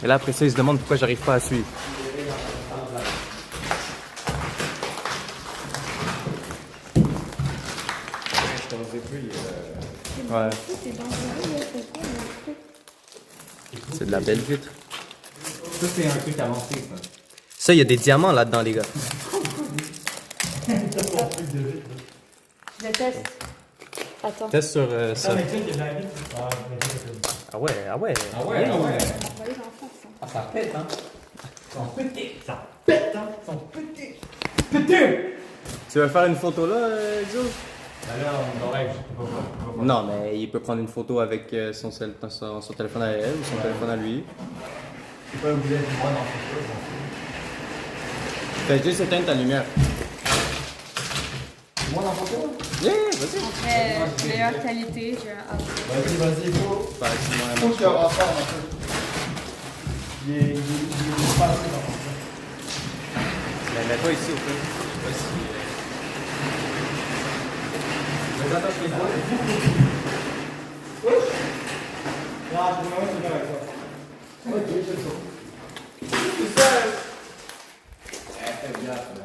Et là, après ça, ils se demandent pourquoi j'arrive pas à suivre. Ouais. C'est dangereux, là, c'est quoi le truc? C'est de la belle vitre. Ça, c'est un truc avancé, ça. Ça, il y a des diamants là-dedans, les gars. Je le teste. Attends. Teste sur ça. Ah ouais, ah ouais. Ah ouais, ah ouais. On va aller dans le fond, ça. Ah, ça pète, hein. Ça pète, ça pète, hein. Ça pète. Pété. Tu veux faire une photo là, Exo? Là, on dans live, je peux pas. Non, mais il peut prendre une photo avec son téléphone à elle ou son téléphone à lui. Je peux pas oublier de voir dans le photo. Fais juste éteindre ta lumière. Moi dans le photo? Yeah, vas-y. Après, meilleure qualité, j'ai un outfit. Vas-y, faut. Bah, sinon, elle Faut marche qu'il y ait un pas. rapport en fait. Il est pas assez dans le photo. Mais mets-toi ici au peu. Je sais pas si. Mais attends, je fais quoi? Non, je me mets avec ça. Ok, c'est ça. C'est ça! Fais gaffe, là.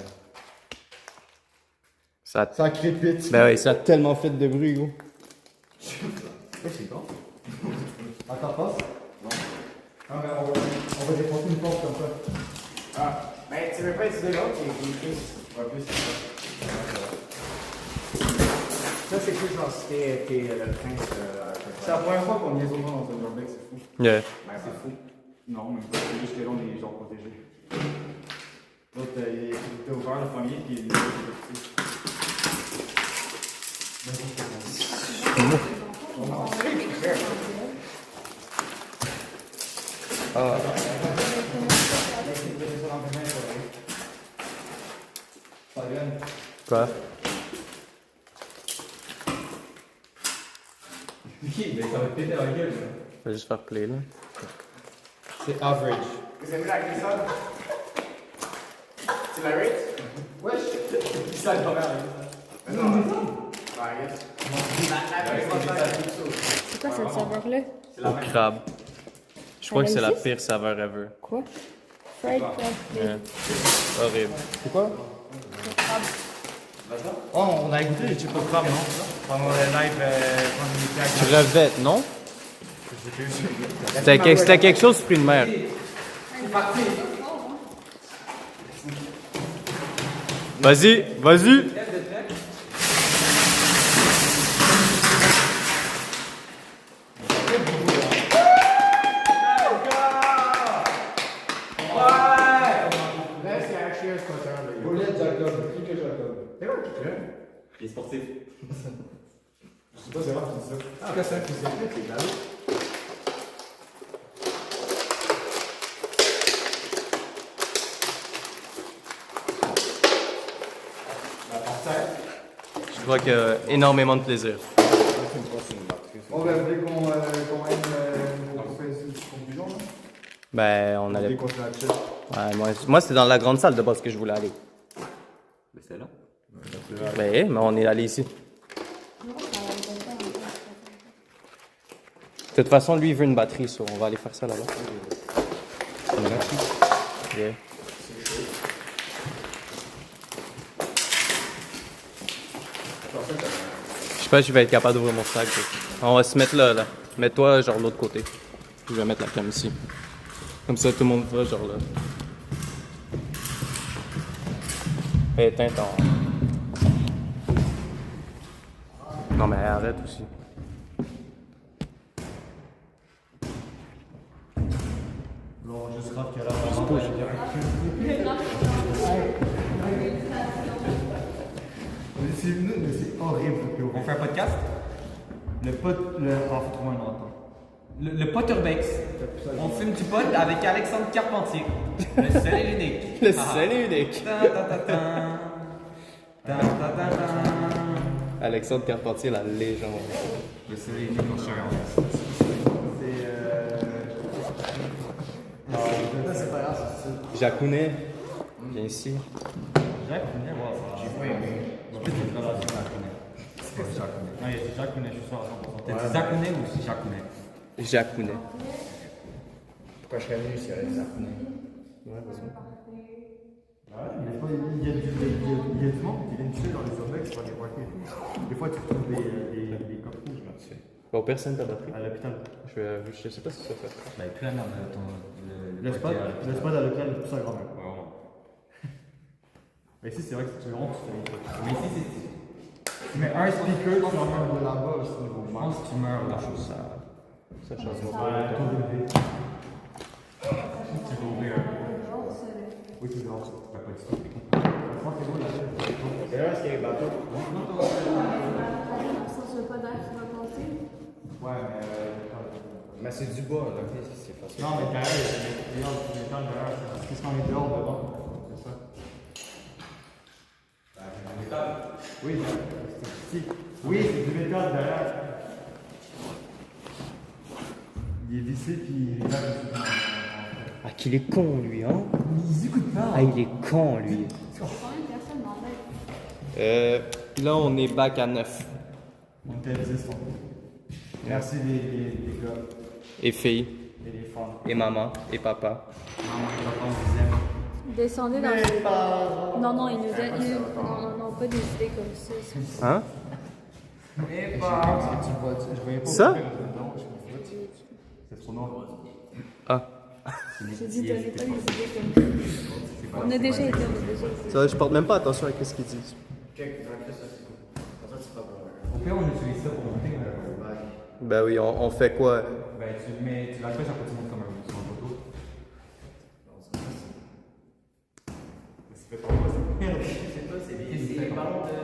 Ça crépite. Ben oui, ça a tellement fait de bruit, gros. C'est bon. Attends, passe. Non. Ah, mais on va défoncer une porte comme ça. Ah, mais tu veux pas utiliser l'autre qui est plus. Ouais, plus. Ça, c'est plus genre c'était le prince. C'est la première fois qu'on niaise autant dans un Urbex, c'est fou. Yeah. Ben, c'est fou. Non, mais c'est juste que là, on est genre protégé. L'autre, il était ouvert le premier, puis il est petit. Ah. Quoi? Mais ça va te péter la gueule, ça. Je vais juste faire play, là. C'est average. Vous avez la glissade? Tu la rates? Wesh! Glissade pas mal. Non, C'est quoi cette saveur-là? Au crabe. Je crois que c'est la existe? pire saveur ever. Quoi? Fried crab. Yeah. Horrible. C'est quoi? Oh, on a goûté les chips au crabe, non? Pendant le live, quand on était à Crevette, non? C'était quelque chose fruit de mer. Vas-y, vas-y. Paulette Jacob. Qui que Jacob? Il est sportif. Je sais pas, c'est rare que tu dis ça. Ah, qu'est-ce que c'est galop? Je crois qu'il y a énormément de plaisir. On va voulez qu'on aille faire une conclusion là? Ben, on allait. Dès qu'on fait la chill. Ouais, moi c'était dans la grande salle de base que je voulais aller. Mais c'est là. Ben, mais on est allé ici. De toute façon, lui, il veut une batterie, ça. On va aller faire ça là-bas. Yeah. Je sais pas si je vais être capable d'ouvrir mon sac. On va se mettre là, là. Mets-toi, genre, de l'autre côté. Je vais mettre la cam ici. Comme ça, tout le monde va, genre, là. Éteins ton... Non, mais arrête aussi. Non, juste grave qu'il y a là. C'est horrible. On fait un podcast? Le pot, faut trouver un autre. Le Potterbex. On fume du pot avec Alexandre Carpentier. Le seul et l'unique. Le seul et unique. Alexandre Carpentier, la légende. Le seul et l'unique en chien. C'est pas grave, c'est ça. Jacounet, viens ici. Jacques Kounet, j'ai pas aimé. J'ai plus une relation à Kounet. C'est pas Jacques Kounet. Non, il y a Jacques Kounet, je suis sûr à 100%. T'as dit Jacques Kounet ou c'est Jacques Kounet? Jacounet. Pourquoi je serais venu s'il y avait Jacques Kounet? Ouais, vas-y. Il y a du monde qui vient tuer dans les urbex pour les worker et tout. Des fois, tu trouves des coques rouges là. Bon, personne t'a batterie. À l'hôpital. Je sais pas si ça fait. Bah, plus la merde, Le spot à l'hôpital est plus à grand. Mais ici, c'est vrai que c'est vraiment tu fais. Mais ici, c'est. Tu mets un speaker, tu en mets de là-bas, c'est niveau. Je pense que tu meurs là. Ça change pas. Ouais, ton bébé. Tu peux ouvrir. Oui, c'est grave. T'as pas dit ça. C'est là, est-ce qu'il y a les bateaux? Ça ne pas d'air qui va passer. Ouais, mais c'est du bois, là, c'est facile. Non, mais derrière, il y a des métal derrière. Qu'est-ce qu'on est dehors, devant? C'est ça. Du métal? Oui, c'est ici. Oui, c'est du métal derrière. Il est vissé, puis il est là. Ah, qu'il est con, lui, hein? Ils écoutent pas. Ah, il est con, lui. Combien de personnes dans l'aide? Là, on est back à 9. On était 10, Merci les gars Et filles, et les femmes. et maman, et papa. Maman et papa, on vous aime. Descendez dans le... Non, non, ils nous aident. Non, non, pas des idées comme ça. Hein? Mais pas. Je voyais pas. Ça? C'est trop noir. Ah. J'ai dit, donnez pas des idées comme ça. On a déjà été. Ça, je porte même pas attention à ce qu'ils disent. Au pire, on utilise ça pour monter. Ben oui, on fait quoi? Ben, tu la fais, ça peut te monter comme un photo. Ça fait pas merde. C'est les ballons de...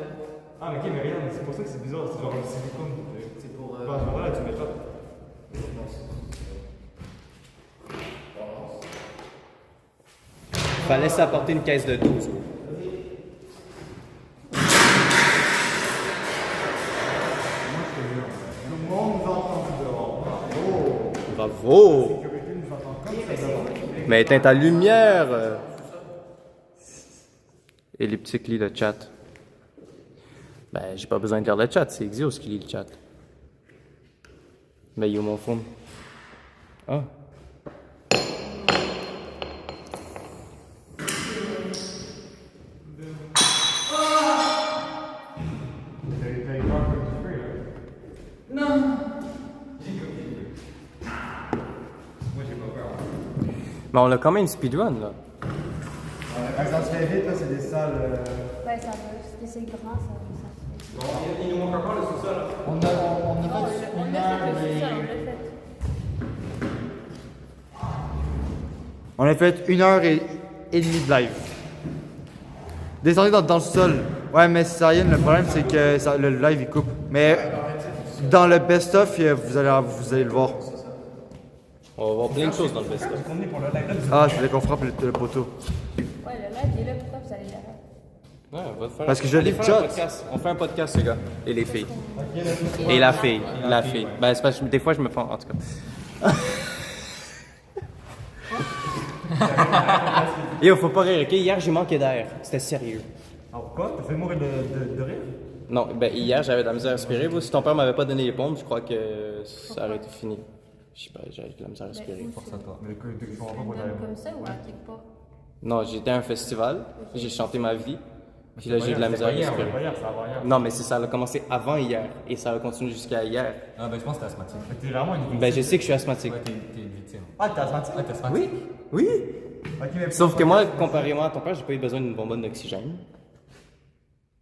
Ah, mais ok, mais regarde, c'est pour ça que c'est bizarre, c'est genre le silicone. C'est pour... Voilà, tu mets pas. Fallait s'apporter une caisse de 12. Le monde nous entend dehors. Bravo. Bravo! Sécurité nous entend comme ça dehors. Mais éteins ta lumière! Elliptique lit le chat. Ben, j'ai pas besoin de lire le chat, c'est Xios qui lit le chat. Ben, il est où mon phone? Ah. T'as eu peur un petit peu, là? Mais on a quand même speedrun, là. Quand ça se fait vite, là, c'est des salles. Ouais, ça va. C'est grand, ça se fait. Il nous manque encore le sous-sol. On a fait une heure On a fait 1h30 de live. Descendez dans le sol. Ouais, mais ça rien, le problème c'est que le live il coupe. Mais dans le best-of, vous allez le voir. On va voir plein de choses dans le best-of. Ah, je voulais qu'on frappe le poteau. Ouais, le live, il est là. Pourquoi vous allez l'arrêter? Ouais, on va faire Parce que je Allez lis le faire un chat. podcast. On fait un podcast, les gars. Et les filles. Et la fille. La fille. Ben, c'est parce que des fois, je me prends. En tout cas. Yo, faut pas rire, ok? Hier, j'ai manqué d'air. C'était sérieux. Alors quoi? T'as fait mourir de rire? Non, ben, hier, j'avais de la misère à respirer. Si ton père m'avait pas donné les pompes, je crois que ça aurait été fini. Je sais pas, j'avais de la misère à respirer. Force à toi. Mais que tu comprends pas Un pourquoi homme comme ça ou à quelque part? Non, j'étais à un festival, j'ai chanté ma vie, puis là, j'ai de la misère à respirer. ça va hier. Non, mais ça a commencé avant hier, et ça a continué jusqu'à hier. Ah, ben je pense que t'es asthmatique. T'es vraiment une victime. Ben, je sais que je suis asthmatique. Ouais, t'es une victime. Ah, t'es asthmatique? Ah, t'es asthmatique? Oui. Ok, mais Sauf que moi, comparément à ton père, j'ai pas eu besoin d'une bonbonne d'oxygène.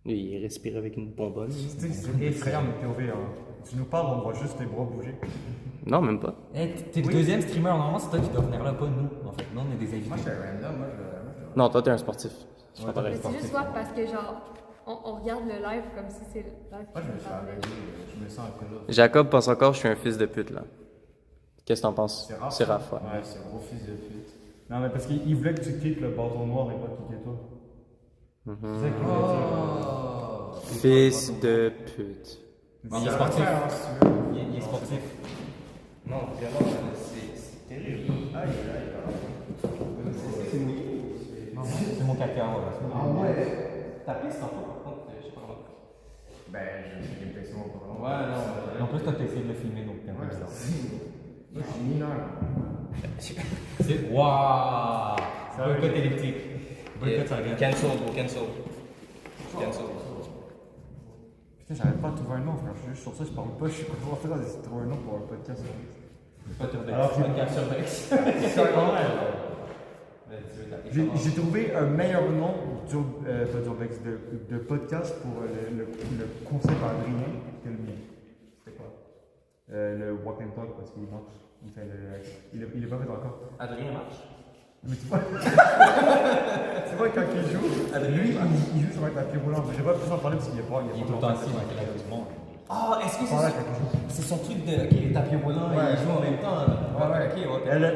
Lui, il respire avec une bonbonne. c'est effrayant, mais POV. Hein. Tu nous parles, on voit juste tes bras bouger. Non, même pas. T'es le deuxième streamer, normalement c'est toi qui dois venir là, pas nous. En fait, nous on est des invités. Moi, je suis random, moi, Non, toi, t'es un sportif. C'est pas Mais pareil. c'est juste voir parce que, genre, on regarde le live comme si c'est le live. Moi, je me suis avec je me sens un peu là. Jacob pense encore que je suis un fils de pute, là. Qu'est-ce que t'en penses? C'est Raph, ouais. Ouais, c'est un gros fils de pute. Non, mais parce qu'il voulait que tu kicks le bâton noir et pas kicker toi. C'est ça qu'il voulait dire. Fils de pute. Il est sportif. Il est sportif. Non, vraiment, c'est terrible. C'est mon caca, voilà. Ah ouais? Ta piste, en fait, par contre, je sais pas comment. Ben, j'ai une question pour moi. Ouais, non. En plus, toi t'as essayé de le filmer donc t'es un peu bizarre. Moi, je suis mineur. C'est. Waouh! Boycott elliptique. Boycott ça regarde. Cancel, bro, cancel. Cancel. Putain, j'arrête pas de trouver un nom, frère. Je suis juste sur ça, je parle pas. Je suis pas trop en train d'essayer de trouver un nom pour un podcast. Pas turbex. Alors, c'est Podcast sur Vex. C'est quand même. J'ai trouvé un meilleur nom pas d'urbex, de podcast pour le concept Adrien que le mien. C'était quoi? Le Walk and Talk parce qu'il marche. Il est pas fait encore. Adrien marche. Mais tu vois, tu vois quand il joue, lui, il joue sur un tapis roulant. J'ai pas pu en parler parce qu'il est pas. Il est tout le temps assis dans quel accusement. Ah, est-ce que Voilà, quand il joue. c'est son truc de ok, tapis roulant et Ouais. il joue en même temps? Ouais. Ok. Là,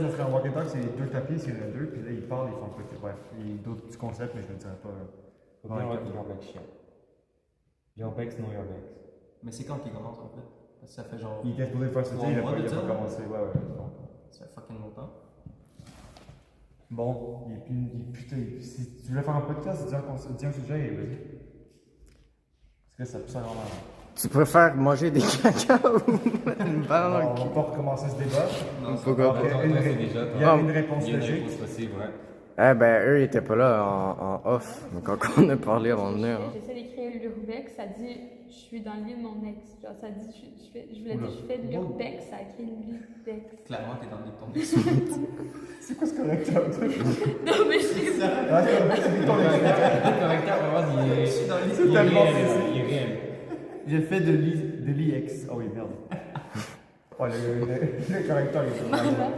ça serait un walk and talk, c'est deux tapis, c'est le deux, puis là, ils parlent, ils font un petit. Bref, il y a d'autres petits concepts, mais je ne dirais pas. Faut bien avoir Urbex chien. Urbex, non Urbex. Mais c'est quand qu'il commence en fait? Parce que ça fait genre. Il était supposé faire ce Ouais, il a ouais, pas ça. commencé. Ouais. Ça fait fucking longtemps. Bon, et puis, putain, si tu voulais faire un podcast, dis un sujet et vas-y. Parce que ça pue ça vraiment. Tu préfères manger des caca ou une On barre? va pas recommencer ce débat. Pourquoi pas? Il y a une réponse Il y a une logique. réponse possible, ouais. Eh ben, eux, ils étaient pas là en off. Donc, quand on a parlé avant de venir. hein. J'essaie d'écrire l'urbex, ça dit je suis dans le lit de mon ex. Genre, ça dit je voulais dire je fais de l'urbex, ça a écrit l'urbex. Clairement, t'es dans le ton ex. C'est quoi ce correcteur? Non, mais je sais ça. Ah, c'est ton Le correcteur, vraiment, il est tellement réel, précis. il est réel. J'ai fait de l'IX. Ah oui, merde. Oh, le correcteur, il est vraiment.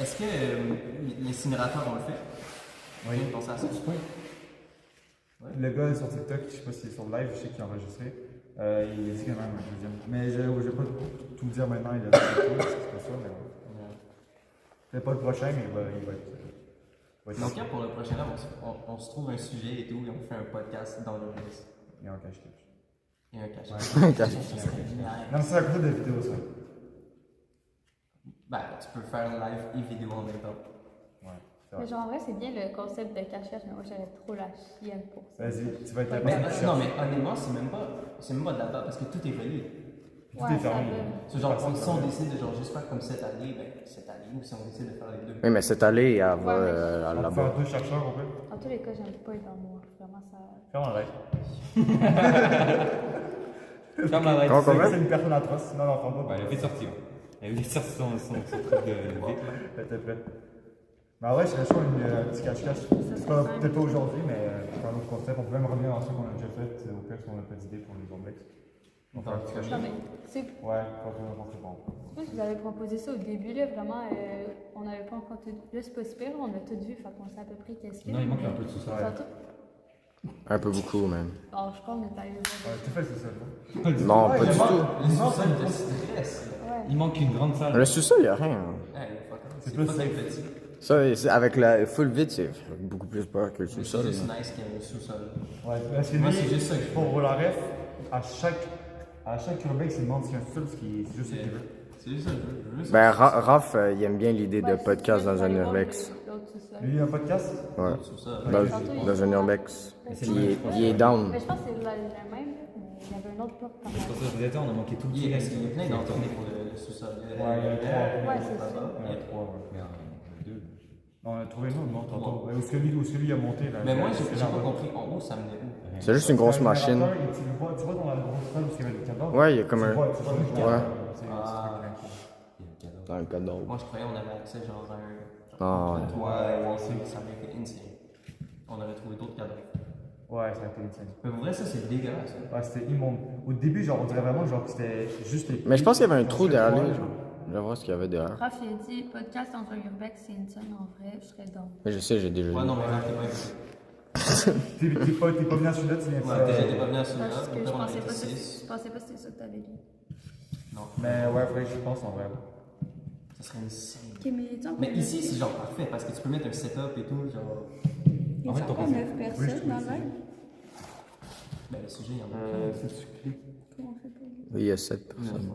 Est-ce que l'incinérateur, on le fait? Oui. Pensez à ça? Le gars sur TikTok, je sais pas s'il est sur live, je sais qu'il a enregistré. Il a dit quand même un deuxième. Mais je vais pas tout dire maintenant, il a dit tout, c'est pas ça, mais ouais. C'est pas le prochain, mais il va être. Donc, pour le prochain live, on se trouve un sujet et tout, et on fait un podcast dans le reste. Il y a un cache-cache. Et un cachet. Non, mais c'est à côté de la vidéo, ça. Ben, tu peux faire live et vidéo en même temps. Ouais, c'est Mais vrai. genre, en vrai, c'est bien le concept de cache-cache, mais moi, j'aurais trop la chienne pour ça. Vas-y, tu vas être la Mais, personne qui non, cherche. mais honnêtement, c'est même pas de la part parce que tout est relié. Tout est ça fermé. va. C'est genre, Personne si on fermé. décide de genre juste faire comme cette année, ben cette année, ou si on décide de faire les deux. Oui, mais cette allée, elle va Ouais, à On va là-bas. faire deux chercheurs, on peut. En tous les cas, j'aime pas être dans le noir. Vraiment, ça. Ferme la light. Ferme la light. Comment qu'on C'est une personne atroce. Non, ferme pas. Ouais, il a fait sortir. Il a fait sortir son truc de vite, là. T'es prêt. Mais en vrai, je serais chaud un petit cache-cache. C'est pas- Peut-être pas aujourd'hui, mais pour un autre concept. On peut même revenir dans ce qu'on a déjà fait, au pire, si on n'a pas d'idée pour les Urbex. On fait un petit Non, cache-cache. mais c'est. Ouais, pas trop longtemps, c'est bon. Je sais pas si vous avez proposé ça au début, là, vraiment, on n'avait pas encore tout. Là, c'est pas super, on a tout vu, fait qu'on sait à peu près qu'est-ce qu'il y a. Non, il manque un peu de sous-sol. Tantôt- Un peu beaucoup, même. Alors, je crois qu'on est allé voir. Ouais, tout fait, c'est ça. non? Non, pas du tout. Les sous-sols de stress. Ouais. Il manque une grande salle. Le sous-sol, il n'y a rien. Hey, fuck, c'est plus pas safe. petit. Ça, avec la full vide, c'est beaucoup plus peur que le C'est sous-sol. juste là. nice qu'il y ait un sous-sol. Ouais, parce que Moi, lui, c'est juste ça que je pour la ref, à chaque Urbex, il demande s'il y a un seul, parce qu'il c'est juste ce qu'il veut. C'est juste ça que je veux. Ben, Raph, il aime bien l'idée de Ouais, podcast c'est dans ça, un je vais aller voir urbex. l'autre sous-sol. Lui, il y a un podcast? Ouais. Sous-sol. Dans un urbex. Puis il est down. Mais je pense que c'est la même, là, mais il y avait un autre porte par C'est pour ça que je disais, on a manqué tout le Il truc. y a plein d'entournées pour le sous-sol. Ouais, il y en a trois. Ouais, c'est ça. Il y en a trois, ouais. Merde, deux. Non, on a trouvé une autre, non, tantôt. Ouais, où est-ce que lui a monté, là? Mais moi, C'est j'ai là, pas ouais. compris. En haut, ça menait où? C'est juste une grosse machine. Tu vois dans la grosse salle où il y avait le cadavre? Ouais, il y a comme un. Tu vois le cadavre. Ouais. C'est Dans le cadavre. Moi, je croyais qu'on avait accès genre à un. Ah, ouais. Ouais, ça aurait été insane. On aurait trouvé d'autres cadavres. Ouais, ça a été insane. Mais pour vrai, ça, c'est dégueulasse. hein. Ouais, c'était immonde. Au début, genre, on dirait vraiment genre, que c'était juste les. Mais je pense qu'il y avait un trou derrière lui. Ouais. genre. Je vais voir ce qu'il y avait derrière. Raph, il a dit podcast dans un urbex, c'est une scène en vrai, je serais dans. Mais je sais, j'ai déjà Ouais, vu. non, mais là, t'es pas invité. T'es pas venu à celui-là, tu viens de Ouais, déjà, t'es pas venu à celui-là. Parce que Après, je on a pensais été pas que 6. je pensais pas que c'était ça que t'avais dit. Non, Mais ouais, faudrait que je pense en vrai. ça serait insane. Ok, mais tu Mais ici, c'est genre parfait parce que tu peux mettre un setup et tout. Genre, il En fait, ton pas PC. 9 personnes dans le live. ben, le sujet, il y en a plein. Comment on fait pas? Oui, il y a 7 personnes.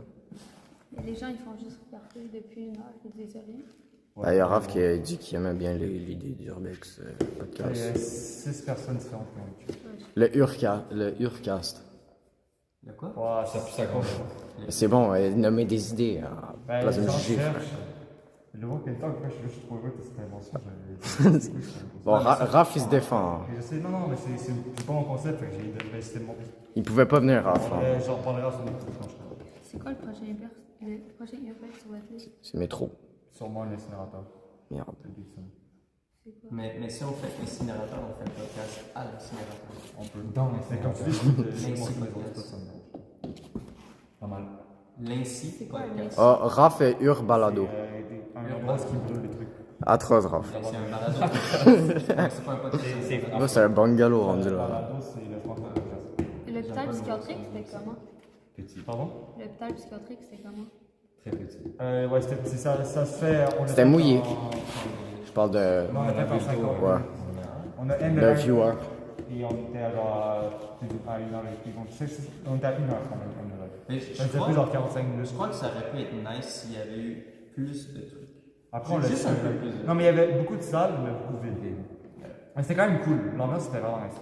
Mais les gens, ils font juste regarder depuis une heure, ils disent rien. Ah, il y a Raph qui a dit qu'il aimait bien l'idée d'Urbex Il y podcast. a 6 personnes différentes qui ont écrit. Le Urcast. Le quoi? Ouais, Ça pue ça comme ça. C'est bon, nommer des idées à Ben, place de les me gens juger. cherchent. frère. Le mot quel temps, après, je suis trop heureux de cette invention. Bon, Raph, il se défend. Je sais, non, mais c'est pas mon concept, fait que j'ai décidé de monter. Il pouvait pas venir, Raph. hein. J'en reparlerai à son écoute quand je serai là. C'est quoi le prochain urbex sur votre liste? C'est métro. Sûrement un incinérateur. Merde. C'est big, ça. C'est quoi? Mais si on fait l'incinérateur, on fait le podcast à l'incinérateur. On peut. Dans Mais comme tu dis, L'inci c'est mon podcast. Pas mal. L'inci C'est quoi un podcast. Ah, Raph et Ur Balado. un endroit qui brûle les trucs. Atroce, Raph. C'est un balado. C'est pas un podcast. Là, c'est un bungalow rendu là. Balado, c'est le frontal de chasse. L'hôpital psychiatrique, c'était comment? Petit. Pardon? L'hôpital psychiatrique, c'était comment? Très petit. Ouais, c'était petit. Ça se fait. C'était mouillé. Je parle de. Non, on a fait en 5 ans. Ouais. On a un Le viewer. Et on était à genre à 1h30. Donc, on était à 1h quand même. Mais Ça faisait plus genre 45 minutes. Je crois que ça aurait pu être nice s'il y avait eu plus de trucs. Après, on l'a Juste fait. un peu plus de- Non, mais il y avait beaucoup de salles, mais beaucoup de vides. Mais c'était quand même cool. L'ambiance, c'était vraiment nice.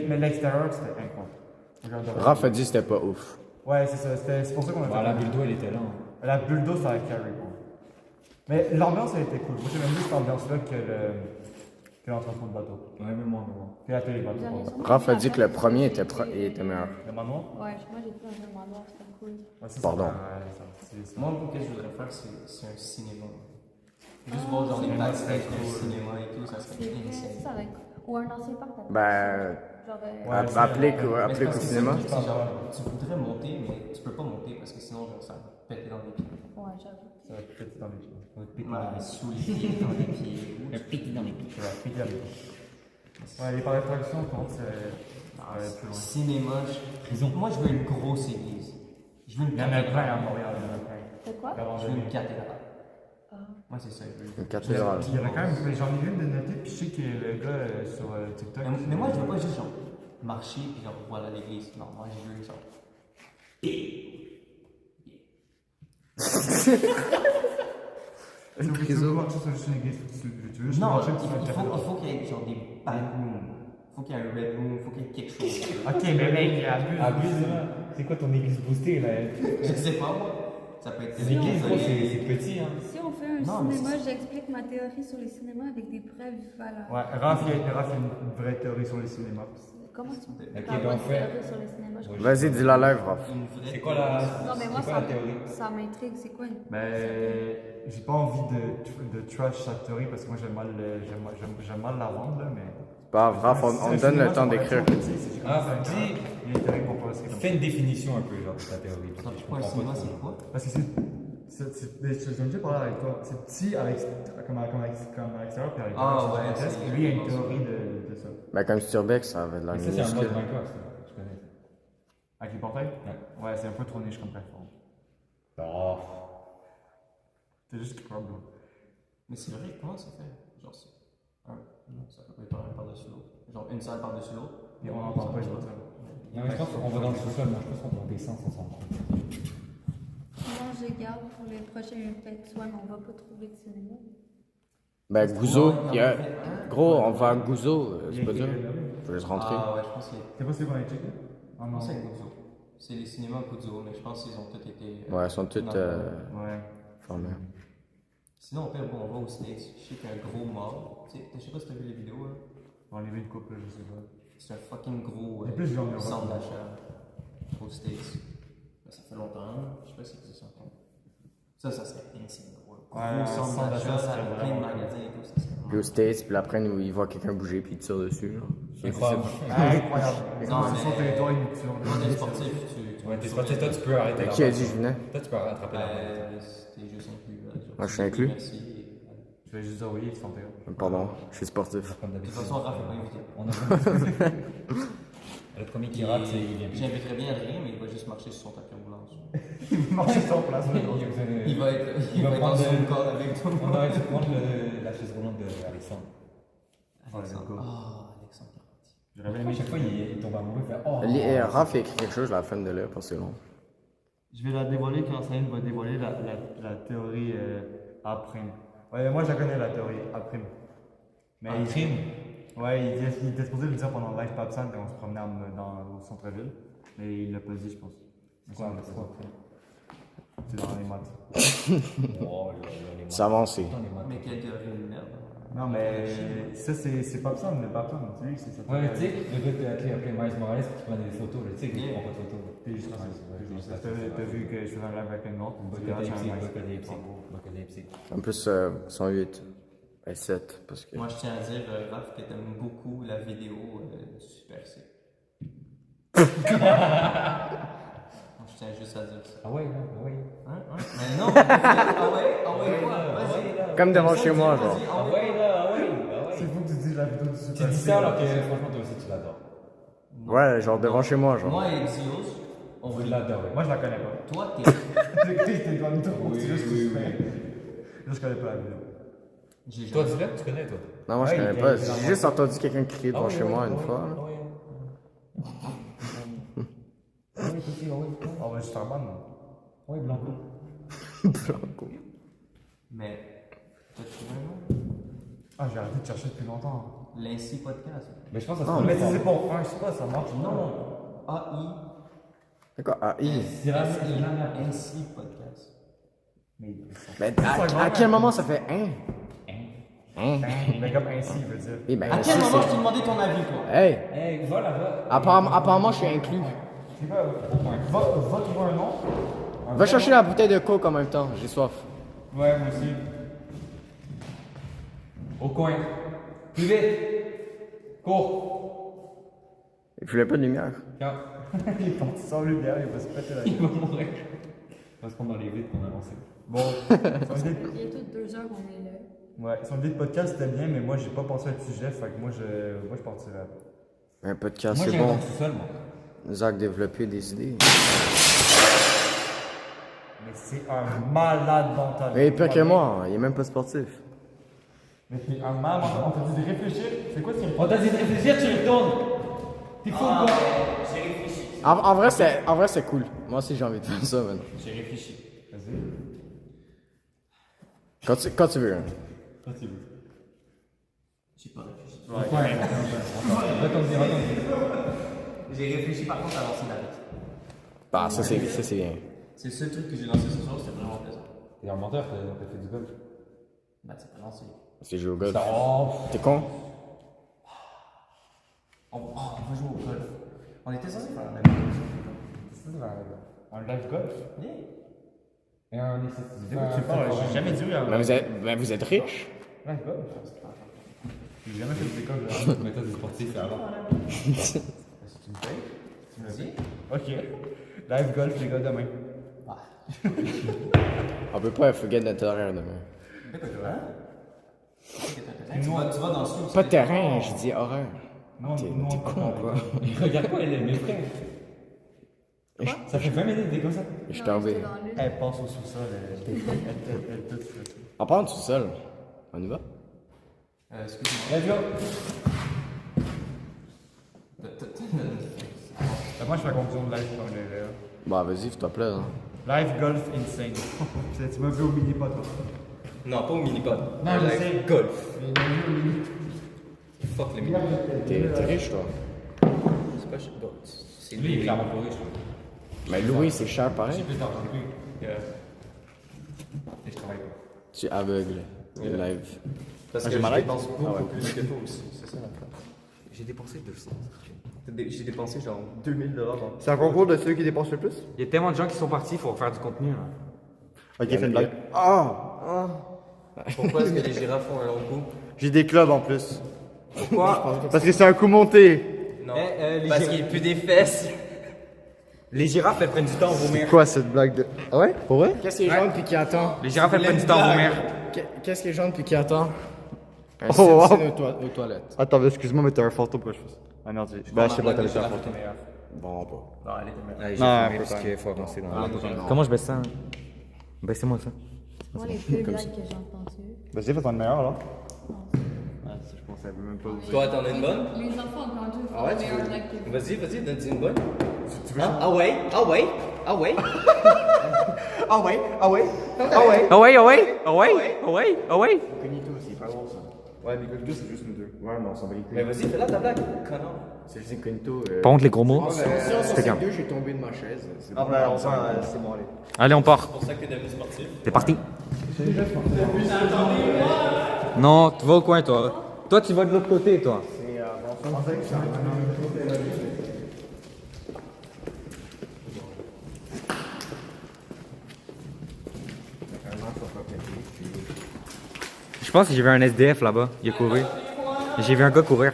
Mais l'extérieur, c'était incroyable. Raph a dit que c'était pas ouf. Ouais, c'est ça. C'est pour ça qu'on a fait. La bulle d'eau, elle était là. La bulle d'eau, ça a carré, quoi. Mais l'ambiance, elle était cool. Moi, j'aime mieux cette ambiance-là que l'entrepôt de bateau. Ouais, mais moi. Que la télé bateau. Vous auriez pardon. sûrement Raph a pu dit que la le faire premier sur était, était meilleur. Le manoir? Ouais, moi j'ai fait dans un manoir, c'était cool. Ouais, ça, Pardon. c'est Moi, ce que je voudrais faire, c'est un cinéma. Juste voir genre les backstage d'un cinéma et tout, ça serait C'est vrai, insane. ça avec. Ou un ancien parc à Ben, Genre, Ouais, applique Mais c'est applique au parce que cinéma. c'est genre, tu voudrais monter, mais tu peux pas monter parce que sinon, genre, ça va te péter dans les pieds. ouais, j'avoue. Ça va péter dans les pieds. Ça va péter Ouais, sous les pieds, dans les pieds. Un piqué dans les pieds. Ça va péter dans les pieds. Ouais, les parcs d'attraction, par contre, c'est plus loin. Cinéma, moi je veux une grosse église. Je veux une Il y en a plein cathédrale. à Montréal, il y en a plein. C'est quoi? Je veux une cathédrale. Ah. Moi, c'est ça, je veux. Une cathédrale. Il y en a quand même, mais j'en ai vu une de notée, puis je sais que le gars sur TikTok. Mais moi, je veux pas juste genre marcher puis genre voilà l'église. Non, moi, je veux genre. Tu veux marcher sur juste une église, tu veux juste Non, marcher il sur une cathédrale. faut qu'il y ait genre des ballrooms. Il faut qu'il y ait un red room, il faut qu'il y ait quelque chose. Ok, mais mec, il abuse. Abuse-moi. C'est quoi ton église boostée là? Je sais pas, moi. Ça peut être L'église, gros, c'est petit, hein. Si on fait un Non, mais cinéma, c'est- j'explique ma théorie sur les cinémas avec des preuves valables. Ouais, Raph, il y a une vraie théorie sur les cinémas. Comment tu Ok, parles ben, on de fait- théorie sur les cinémas? Je Vas-y, dis la live, Raph. une vraie. C'est quoi la. Non, mais moi, c'est quoi la théorie? ça m'intrigue. C'est quoi une. Mais j'ai pas envie de trash sa théorie parce que moi j'aime mal la vendre, là, mais. Pas grave, Raph, on donne le temps d'écrire. Dis. Il y a une théorie pour pas rester comme ça. Fais une définition un peu, genre, de ta théorie. Attends, Je pourquoi un comprends cinéma, pas c'est trop. quoi? Parce que j'en ai déjà parlé avec toi. C'est petit comme à l'extérieur, puis avec Ah, ouais, gigantesque. c'est- Et lui, il y a une théorie de ça. Ben, comme Sturbeck, ça avait de la Mais ça, c'est un mode minuscule. Minecraft, ça. Je connais. Avec les portails? Ouais, c'est un peu trop niche comme plateforme. Oh. C'est juste qu'il crop, bro. Mais c'est vrai, comment ça fait? Genre, c'est. Non, ça peut pas être un par-dessus l'autre. Genre, une salle par-dessus l'autre. Et on n'en parle pas, je vois ça. Non, mais je pense qu'on va dans le sous-sol, moi, je pense qu'on va descendre ensemble. Sinon, je garde pour les prochains peut-être soit, mais on va pas trouver de cinéma. Ben, Gouzo, il y a. Gros, on va à Gouzo, c'est pas dur. Faut juste rentrer. Ah, ouais, je pense qu'il y a. C'est pas celui qu'on a checké? Ah Je non. pense que c'est Guzzo. C'est les cinémas Guzzo, mais je pense qu'ils ont tous été. Ouais, elles sont toutes Ouais. formées. Sinon, au pire, bon, on va aux States. Je sais qu'il y a un gros mall. Tu sais, je sais pas si t'as vu les vidéos, là. On a vu une couple, je sais pas. C'est un fucking gros Et plus, j'en ai centre reçu. d'achat aux States. Ben, ça fait longtemps, là. Je sais pas si c'est ça encore. Ça serait insane, gros. Ouais, Gros un centre centre d'achat, d'achat, ça c'est avec plein de vraiment magasins et tout, ça serait Puis aux States, puis après, nous, il voit quelqu'un bouger, puis il tire dessus. Genre. Incroyable. Incroyable. Non, C'est son mais- territoire inutile. Toi, t'es sportif, Ouais, t'es sportif, toi, tu peux arrêter la Qui a balle. dit je venais? Toi, tu peux rattraper la balle. T'es juste inclus, là. Genre, Moi, je suis inclus. Merci. Je vais juste dire oui et te sentir. Pardon, je suis sportif. Comme De toute d'habitude. façon, Raph est pas invité. On a Le premier qui rate, c'est il vient plus. J'inviterais bien Adrien, mais il va juste marcher sur son tapis roulant. Il marche sur son place. Il va être va en prendre Zoom le- call avec tout le On monde. aurait dû prendre la chaise roulante d'Alexandre. Alexandre. Oh, Ah, Alexandre Carpentier. J'aurais bien À aimé chaque fois, il tombe amoureux, il fait Oh! Raph a écrit quelque chose, je la fin de lire parce que c'est long. Je vais la dévoiler quand Saline va dévoiler la théorie A'. Ouais, moi je la connais la théorie A'. Mais Un crime. Ouais, il était supposé le dire pendant le live Papsan quand on se promenait au centre-ville. Mais il l'a pas dit, je pense. C'est quoi, c'est quoi? C'est dans les maths. Oh, les C'est avancé. Mais quelle théorie de merde. Non, mais ça, c'est Papsan, le Papsan. Tu sais, c'est ça. Ouais, tu sais, le gars qui a appelé Miles Morales qui prenait des photos, là, tu sais, qui prend pas de photos. T'es juste T'as vu que je faisais un live avec un autre. Bocadipsy. En plus, sont 8. Et 7, parce que. Moi, je tiens à dire, Raph, que t'aimes beaucoup la vidéo Super C. Je tiens juste à dire ça. Ah ouais, ah ouais. Hein? Mais non, ah ouais, quoi? Vas-y. Comme devant chez moi, genre. Ah ouais, là, ah ouais. C'est fou que tu dis la vidéo du Super Tu dis ça alors que franchement, toi aussi, tu l'adores. Ouais, genre devant chez moi, genre. Moi et Xios, on Vous veut l'adorez. Moi, je la connais pas. Toi, t'es. T'es dans le tour, c'est juste que tu fais. Je connais pas la vidéo. Toi, dis-le, tu connais, toi. Non, moi, je Ouais, connais il pas. est J'ai dans juste entendu quelqu'un crier devant chez moi une fois. là. On va juste faire bonne. Oui, Blanco. Blanco. Mais. T'as trouvé un nom? Ah, j'ai arrêté de chercher depuis longtemps. L'Ainsi Podcast. Mais je pense que ça Ah, se Mais trouve. si c'est pour un, je sais pas, ça marche. Non. AI. C'est quoi? Ah, I. Ainsi Podcast. Mais à quel moment ça fait hein? Mais comme ainsi, il veut dire. Eh ben, À quel si, moment c'est- je t'ai demandé ton avis, toi? Hey! Hey, va là-bas. Apparemment, je suis inclus. C'est quoi? Va trouver un nom. Va chercher la bouteille de coke en même temps, j'ai soif. Ouais, moi aussi. Au coin. Plus vite. Cours. Il voulait pas de lumière. Quand Il est parti sans lumière, il va se péter la il gueule. va mourir. Parce qu'on dans les vides qu'on a lancé. Bon, son idée, Il est tout 2 heures qu'on est là. ouais, son idée de podcast c'était bien, mais moi j'ai pas pensé à le sujet, fait que moi je partirais. Un podcast, Moi, c'est j'ai bon. un tout seul, moi. Zach développer des idées. Mais c'est un malade mental. Mais pire que moi, il est même pas sportif. Mais t'es un malade mental. On t'a dit de réfléchir. C'est quoi ce On t'a dit de réfléchir, tu retournes. T'es fou ou quoi? J'ai réfléchi. En vrai, c'est cool. Moi aussi, j'ai envie de faire ça maintenant. J'ai réfléchi. Vas-y. Quand tu veux. Hein. J'ai pas réfléchi. Retourne. J'ai réfléchi par contre à lancer la vie. Bah, ça c'est bien. C'est le seul truc que j'ai lancé ce soir, c'était vraiment plaisant. T'es un menteur, t'as fait du golf. Bah, c'est pas lancé. C'est jouer au golf. Oh, T'es con? On va jouer au golf. On était censé faire la même chose. Un live golf. et un De quoi tu parles? J'ai jamais dit oui à un Mais vous êtes riche? live golf. J'ai jamais fait d'école de Mais toi, t'es sportif, alors. Est-ce que tu me payes? Vas-y. Ok. Live golf, les gars, demain. On peut pas forget notre horaire demain. Tu vas dans le sud. Pas terrain, je dis horaire. Non, T'es non, con, quoi. Regarde pas, elle est mes frères. Ça fait 20 minutes, des comme ça. Je suis tombé. J'étais dans le- Elle passe au sous-sol, elle tout fait. En parlant tout seul, on y va? Excuse-moi. Let's go. Moi, je fais la conclusion de live comme les gars. Bah, vas-y, fais-toi plaisir. Hein. Live golf insane. Tu m'as vu au mini-pot, toi. Non, pas au mini-pod. Non, je sais. Golf. Fuck le mini-pod. T'es riche, toi. C'est pas cher. Bon, c'est Lui, il est clairement pas riche. Mais Louis, c'est cher pareil. J'ai plus d'argent que lui. Et je travaille pas. Tu es aveugle. Live. Parce Ah, que j'ai je mal à dépense beaucoup plus que toi aussi. C'est ça l'affaire. J'ai dépensé 200. J'ai dépensé genre 2000 $. C'est un concours de ceux qui dépensent le plus? Il y a tellement de gens qui sont partis, il faut refaire du contenu. Là. Ok, fais une blague. Pourquoi est-ce que les girafes font un long coup? J'ai des clubs en plus. Pourquoi? Parce que c'est un coup monté. Non. les Parce girafes- qu'il pue des fesses. Les girafes, elles prennent du temps à vomir. Quoi cette blague de. Ah ouais? Pour vrai? Qu'est-ce qui est jaune puis qui attend? Les girafes, elles prennent du temps à vomir. Qu'est-ce qui est jaune puis qui attend? Un Oh, wow. citizen aux toilettes. Attends, mais excuse-moi, mais t'as un fantôme quoi je fais. Ah merde, bah je sais pas, t'avais fait un fantôme. Bon, pas. Non, elle était meilleure. Allez, Non, j'ai un fumé peu parce quand qu'il faut avancer dans non. Comment je baisse ça? Baissez-moi ça. Moi, les deux blagues que j'ai entendues. Vas-y, fais ton meilleur alors. Je pensais même pas où. Toi, t'en as une bonne? Les enfants ont entendu Ah ouais, les tu meilleures veux? blagues que j'ai. Vas-y, donne-tu une bonne. Ah ouais, ah ouais, ah ouais. Ah ouais, ah ouais, ah ouais. Oh ouais, oh ouais, oh ouais, oh ouais, oh ouais. Cognito, c'est pas bon ça. Ouais, mais Cognito, c'est juste nous deux. Ouais, mais on s'en bat les Mais couilles. vas-y, fais-la ta blague, connard. C'est juste Cognito. Par contre, les gros mots. Si on c'est s'en quand? deux, j'ai tombé de ma chaise. C'est Ah, bon. ben, enfin, c'est bon, allez. Allez, on part. C'est pour ça que t'es devenu sportif. C'est parti. Non, tu vas au coin, toi. Toi, tu vas de l'autre côté, toi. Je pense que j'ai vu un SDF là-bas. Il a couru. J'ai vu un gars courir.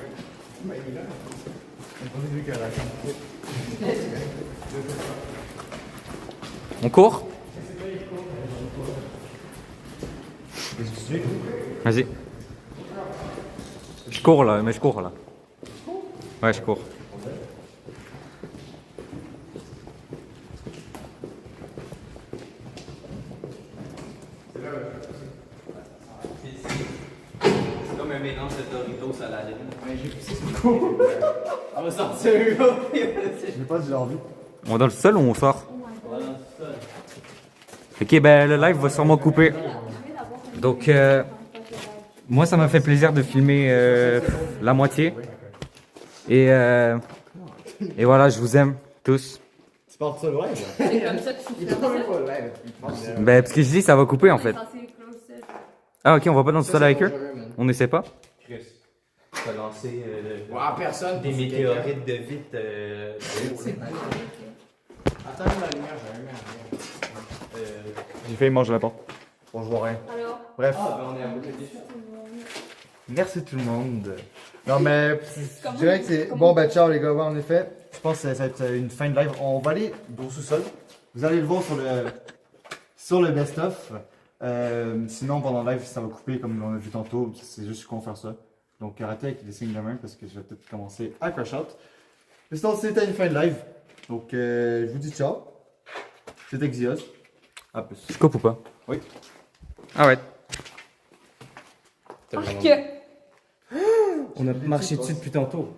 On court? Vas-y. Je cours là, mais je cours là. Ouais, je cours. C'est comme un mélange de Doritos à la lime. Ouais, j'ai poussé sur le coup. On va sortir un gars. Je n'ai pas déjà envie. On est dans le sol ou on sort? Ok, ben le live va sûrement couper. Donc, moi, ça m'a fait plaisir de filmer la moitié. Et voilà, je vous aime tous. Tu parles de ça loin, là? C'est comme ça que tu fais ça. Ben, parce que je dis, ça va couper en fait. Ah, ok, on va pas dans le sol avec eux? On n'essaie pas? Chris, t'as lancé Personne. des météorites de vite. Attends la lumière, j'ai un J'ai failli manger la porte. Bon, je vois rien. Alors, Bref, on est à bout de Merci tout le monde. Non, mais je dirais que c'est. Bon, ben, ciao les gars, ouais, en effet. Je pense que ça va être une fin de live. On va aller au sous-sol. Vous allez le voir sur le best-of. Sinon, pendant le live, ça va couper comme on a vu tantôt. C'est juste qu'on va faire ça. Donc, arrêtez avec les signes de main parce que je vais peut-être commencer à crash out. Mais sinon, c'était une fin de live. Donc, je vous dis ciao. C'était Xios. À plus. Je coupe ou pas? Oui. Ah ouais. que. On a marché dessus depuis tantôt.